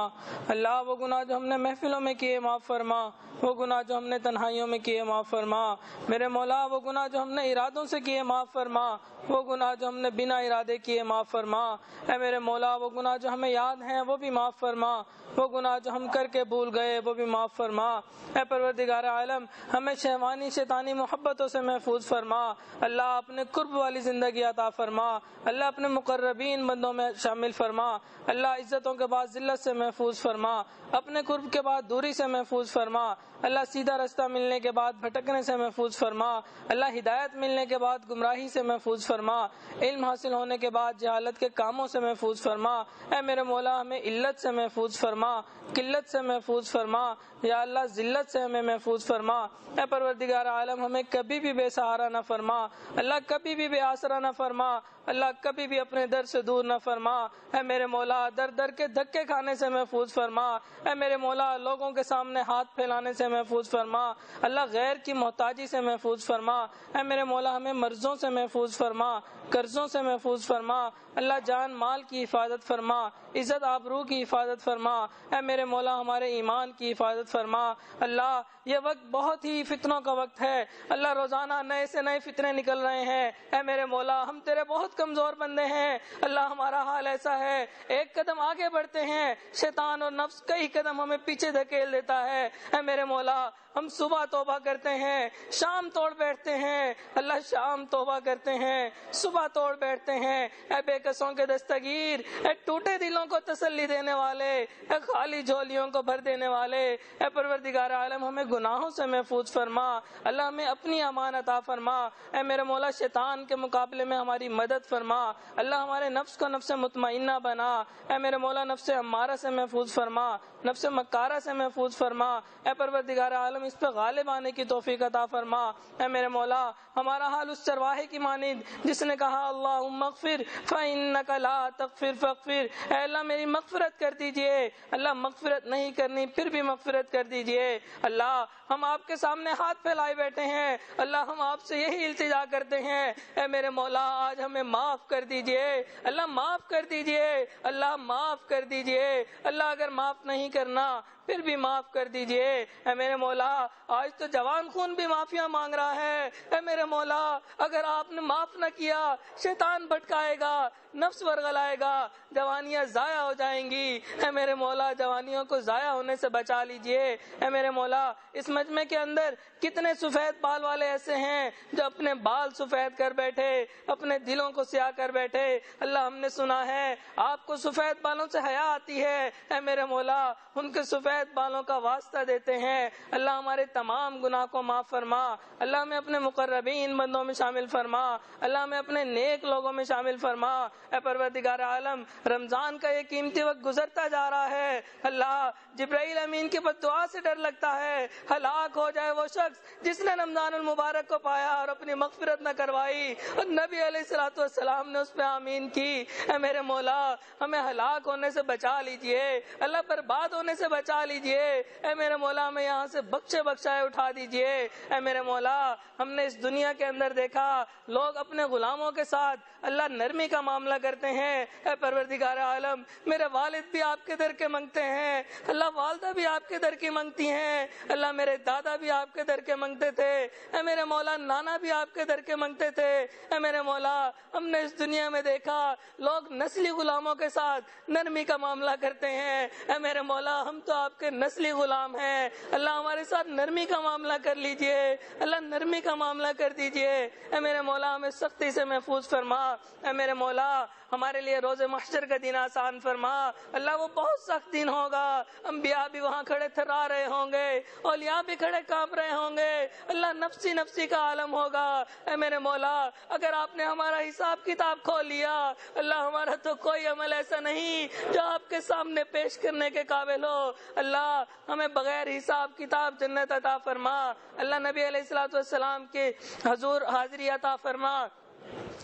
اللہ وہ گناہ جو ہم نے محفلوں میں کیے معاف فرما، وہ گناہ جو ہم نے تنہائیوں میں کیے معاف فرما. میرے مولا وہ گناہ جو ہم نے ارادوں سے کیے معاف فرما، وہ گناہ جو ہم نے بنا ارادے کیے معاف فرما. اے میرے مولا وہ گناہ جو ہمیں یاد ہیں وہ بھی معاف فرما، وہ گناہ جو ہم کر کے بھول گئے وہ بھی معاف فرما. اے پروردگار عالم ہمیں شہوانی شیطانی محبتوں سے محفوظ فرما. اللہ اپنے قرب والی زندگی عطا فرما. اللہ اپنے مقربین بندوں میں شامل فرما. اللہ عزتوں کے بعد ذلت سے محفوظ فرما، اپنے قرب کے بعد دوری سے محفوظ فرما. اللہ سیدھا رستہ ملنے کے بعد بھٹکنے سے محفوظ فرما. اللہ ہدایت ملنے کے بعد گمراہی سے محفوظ فرما. علم حاصل ہونے کے بعد جہالت کے کاموں سے محفوظ فرما. اے میرے مولا ہمیں علت سے محفوظ فرما، قلت سے محفوظ فرما. یا اللہ ذلت سے ہمیں محفوظ فرما. اے پروردگار عالم ہمیں کبھی بھی بے سہارا نہ فرما. اللہ کبھی بھی بے آسرا نہ فرما. اللہ کبھی بھی اپنے در سے دور نہ فرما. اے میرے مولا در در کے دھکے کھانے سے محفوظ فرما. اے میرے مولا لوگوں کے سامنے ہاتھ پھیلانے سے محفوظ فرما. اللہ غیر کی محتاجی سے محفوظ فرما. اے میرے مولا ہمیں مرضوں سے محفوظ فرما، قرضوں سے محفوظ فرما. اللہ جان مال کی حفاظت فرما، عزت آبرو کی حفاظت فرما. اے میرے مولا ہمارے ایمان کی حفاظت فرما. اللہ یہ وقت بہت ہی فتنوں کا وقت ہے. اللہ روزانہ نئے سے نئے فتنے نکل رہے ہیں. اے میرے مولا ہم تیرے بہت کمزور بندے ہیں. اللہ ہمارا حال ایسا ہے، ایک قدم آگے بڑھتے ہیں شیطان اور نفس کئی قدم ہمیں پیچھے دھکیل دیتا ہے. اے میرے مولا ہم صبح توبہ کرتے ہیں، شام توڑ بیٹھتے ہیں. اللہ شام توبہ کرتے ہیں، صبح توڑ بیٹھتے ہیں. اے بے کسوں کے دستگیر، اے ٹوٹے دلوں کو تسلی دینے والے، اے خالی جھولیوں کو بھر دینے والے. اے پروردگار عالم ہمیں گناہوں سے محفوظ فرما. اللہ ہمیں اپنی امان عطا فرما. اے میرے مولا شیطان کے مقابلے میں ہماری مدد فرما. اللہ ہمارے نفس کو نفس مطمئنہ بنا. اے میرے مولا نفس امارہ سے محفوظ فرما، نفس مکارہ سے محفوظ فرما. اے پروردگار عالم اس پہ غالب آنے کی توفیق عطا فرما. اے میرے مولا ہمارا حال اس چرواہے کی مانند جس نے کہا اللہم اغفر فإنک لا تغفر فاغفر. اے اللہ میری مغفرت کر دیجئے. اللہ مغفرت نہیں کرنی پھر بھی مغفرت کر دیجئے. اللہ ہم آپ کے سامنے ہاتھ پھیلائے بیٹھے ہیں. اللہ ہم آپ سے یہی التجا کرتے ہیں اے میرے مولا آج ہمیں معاف کر دیجئے. اللہ معاف کر دیجئے. اللہ معاف کر دیجئے. اللہ اگر معاف نہیں کرنا پھر بھی معاف کر دیجئے. اے میرے مولا آج تو جوان خون بھی معافیاں مانگ رہا ہے. اے میرے مولا اگر آپ نے معاف نہ کیا شیطان بھٹکائے گا، نفس ورغلائے گا، جوانیاں ضائع ہو جائیں گی. اے میرے مولا جوانیوں کو ضائع ہونے سے بچا لیجئے. اے میرے مولا اس مجمع کے اندر کتنے سفید بال والے ایسے ہیں جو اپنے بال سفید کر بیٹھے، اپنے دلوں کو سیاہ کر بیٹھے. اللہ ہم نے سنا ہے آپ کو سفید بالوں سے حیا آتی ہے. اے میرے مولا ان کے سفید ہدایت والوں کا واسطہ دیتے ہیں۔ اللہ ہمارے تمام گناہ کو معاف فرما، اللہ ہمیں اپنے مقربین بندوں میں شامل فرما، اللہ ہمیں اپنے نیک لوگوں میں شامل فرما۔ اے پروردگار عالم، رمضان کا یہ قیمتی وقت گزرتا جا رہا ہے، اللہ جبرائیل امین کی بد دعا سے ڈر لگتا ہے ہلاک ہو جائے وہ شخص جس نے رمضان المبارک کو پایا اور اپنی مغفرت نہ کروائی، اور نبی علیہ الصلوۃ والسلام نے اس پہ آمین کی۔ اے میرے مولا، ہمیں ہلاک ہونے سے بچا لیجئے، اللہ برباد ہونے سے بچا لیجئے۔ اے میرے مولا، ہمیں یہاں سے بخشے بخشائے اٹھا دیجئے۔ اے میرے مولا، ہم نے اس دنیا کے اندر دیکھا لوگ اپنے غلاموں کے ساتھ اللہ نرمی کا معاملہ کرتے ہیں۔ اے پروردگار عالم، میرے والد بھی آپ کے در کے منگتے ہیں، اللہ والدہ بھی آپ کے در کی منگتی ہیں، اللہ میرے دادا بھی آپ کے در کے منگتے تھے، اے میرے مولا نانا بھی آپ کے در کے منگتے تھے۔ اے میرے مولا، ہم نے اس دنیا میں دیکھا لوگ نسلی غلاموں کے ساتھ نرمی کا معاملہ کرتے ہیں۔ اے میرے مولا، ہم تو آپ کے نسلی غلام ہیں، اللہ ہمارے ساتھ نرمی کا معاملہ کر لیجئے، اللہ نرمی کا معاملہ کر دیجئے۔ اے میرے مولا، ہمیں سختی سے محفوظ فرما۔ اے میرے مولا، ہمارے لیے روز محشر کا دن آسان فرما، اللہ وہ بہت سخت دن ہوگا، انبیاء بھی وہاں کھڑے تھرا رہے ہوں گے، اولیاء بھی کھڑے کانپ رہے ہوں گے، اللہ نفسی نفسی کا عالم ہوگا۔ اے میرے مولا، اگر آپ نے ہمارا حساب کتاب کھول لیا، اللہ ہمارا تو کوئی عمل ایسا نہیں جو آپ کے سامنے پیش کرنے کے قابل ہو، اللہ ہمیں بغیر حساب کتاب جنت عطا فرما، اللہ نبی علیہ الصلوۃ والسلام کے حضور حاضری عطا فرما،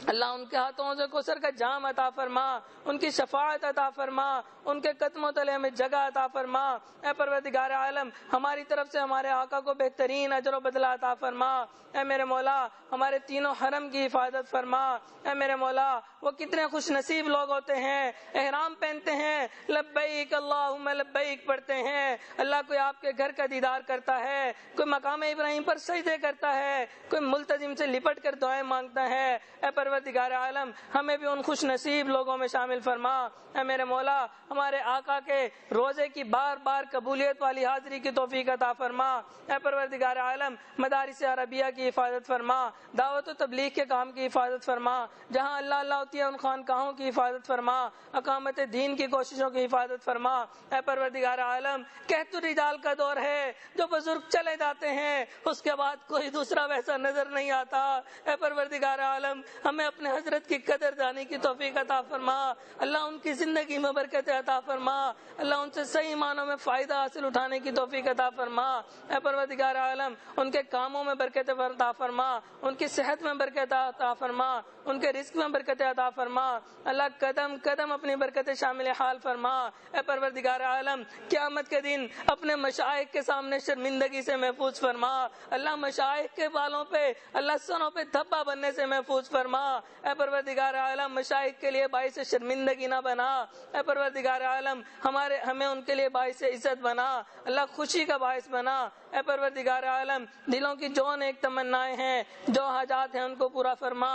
اللہ ان کے ہاتھوں سے کوثر کا جام عطا فرما، ان کی شفاعت عطا فرما، ان کے قدموں تلے میں جگہ عطا فرما۔ اے پروردگار عالم، ہماری طرف سے ہمارے آقا کو بہترین اجر و بدلہ عطا فرما۔ اے میرے مولا، ہمارے تینوں حرم کی حفاظت فرما۔ اے میرے مولا، وہ کتنے خوش نصیب لوگ ہوتے ہیں، احرام پہنتے ہیں، لبیک اللہم لبیک پڑھتے ہیں، اللہ کوئی آپ کے گھر کا دیدار کرتا ہے، کوئی مقام ابراہیم پر سجدے کرتا ہے، کوئی ملتزم سے لپٹ کر دعائیں مانگتا ہے۔ اے پروردگار عالم، ہمیں بھی ان خوش نصیب لوگوں میں شامل فرما۔ اے میرے مولا، ہمارے آقا کے روزے کی بار بار قبولیت والی حاضری کی توفیق عطا فرما۔ اے پروردگار عالم، مدارس عربیہ کی حفاظت فرما، دعوت و تبلیغ کے کام کی حفاظت فرما، جہاں اللہ اللہ ہوتی ہے ان خانقاہوں کی حفاظت فرما، اقامت دین کی کوششوں کی حفاظت فرما۔ اے پروردگار عالم، کہت الرجال کا دور ہے، جو بزرگ چلے جاتے ہیں اس کے بعد کوئی دوسرا ویسا نظر نہیں آتا۔ اے پروردگار عالم، ہمیں اپنے حضرت کی قدر جانے کی توفیق عطا فرما، اللہ ان کی زندگی میں برکت عطا فرما، اللہ ان سے صحیح معنوں میں فائدہ حاصل اٹھانے کی توفیق عطا فرما۔ اے پروردگار عالم، ان کے کاموں میں برکت عطا فرما، ان کی صحت میں برکت عطا فرما، ان کے رزق میں برکت عطا فرما، اللہ قدم قدم اپنی برکت شامل حال فرما۔ اے پروردگار عالم، قیامت کے دن اپنے مشائخ کے سامنے شرمندگی سے محفوظ فرما، اللہ مشائخ کے بالوں پہ، اللہ سنوں پہ دھبا بننے سے محفوظ فرما۔ اے پروردگار عالم، مشائخ کے لیے باعث شرمندگی نہ بنا، اے پروردگار عالم ہمیں ان کے لیے باعث عزت بنا، اللہ خوشی کا باعث بنا۔ اے پروردگار عالم، دلوں کی جو نیک تمنائیں ہیں، جو حاجات ہیں، ان کو پورا فرما۔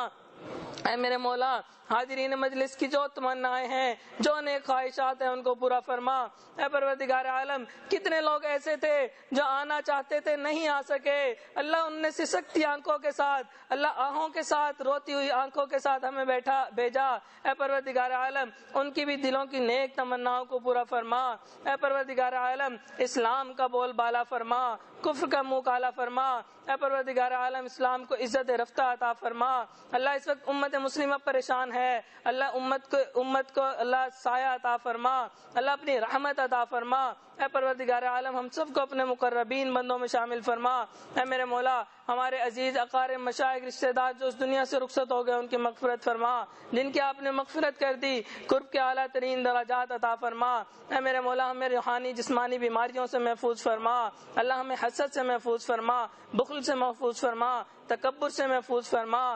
اے میرے مولا، حاضرین مجلس کی جو تمنائیں ہیں، جو نیک خواہشات ہیں، ان کو پورا فرما۔ اے پروردگار عالم، کتنے لوگ ایسے تھے جو آنا چاہتے تھے نہیں آ سکے، اللہ ان نے سسکتی آنکھوں کے ساتھ، اللہ آہوں کے ساتھ، روتی ہوئی آنکھوں کے ساتھ ہمیں بھیجا۔ اے پروردگار عالم، ان کی بھی دلوں کی نیک تمناؤں کو پورا فرما۔ اے پروردگار عالم، اسلام کا بول بالا فرما، کفر کا منہ کالا فرما۔ اے پروردگار عالم، اسلام کو عزت رفتہ عطا فرما۔ اللہ اس وقت امت مسلمہ پریشان ہے، اللہ امت کو اللہ سایہ عطا فرما، اللہ اپنی رحمت عطا فرما۔ اے پروردگار عالم، ہم سب کو اپنے مقربین بندوں میں شامل فرما۔ اے میرے مولا، ہمارے عزیز اقارب مشائخ رشتہ دار جو اس دنیا سے رخصت ہو گئے، ان کی مغفرت فرما، جن کی آپ نے مغفرت کر دی، قرب کے اعلیٰ ترین درجات عطا فرما۔ اے میرے مولا، ہمیں روحانی جسمانی بیماریوں سے محفوظ فرما، اللہ ہمیں حسد سے محفوظ فرما، بخل سے محفوظ فرما، تکبر سے محفوظ فرما،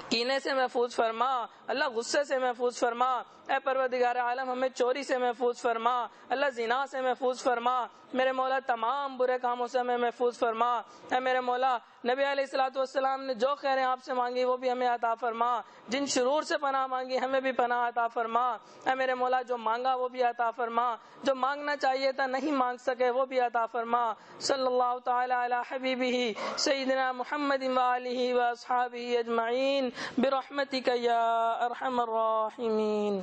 کینے سے محفوظ فرما، اللہ غصے سے محفوظ فرما۔ اے پروردگار عالم، ہمیں چوری سے محفوظ فرما، اللہ زنا سے محفوظ فرما، میرے مولا تمام برے کاموں سے ہمیں محفوظ فرما۔ اے میرے مولا، نبی علیہ الصلوۃ والسلام نے جو خیریں آپ سے مانگی وہ بھی ہمیں عطا فرما، جن شرور سے پناہ مانگی ہمیں بھی پناہ عطا فرما۔ اے میرے مولا، جو مانگا وہ بھی عطا فرما، جو مانگنا چاہیے تھا نہیں مانگ سکے وہ بھی عطا فرما۔ صلی اللہ تعالی علی حبیبہ سیدنا محمد وآلہ واصحابہ اجمعین برحمتک یا ارحم الراحمین۔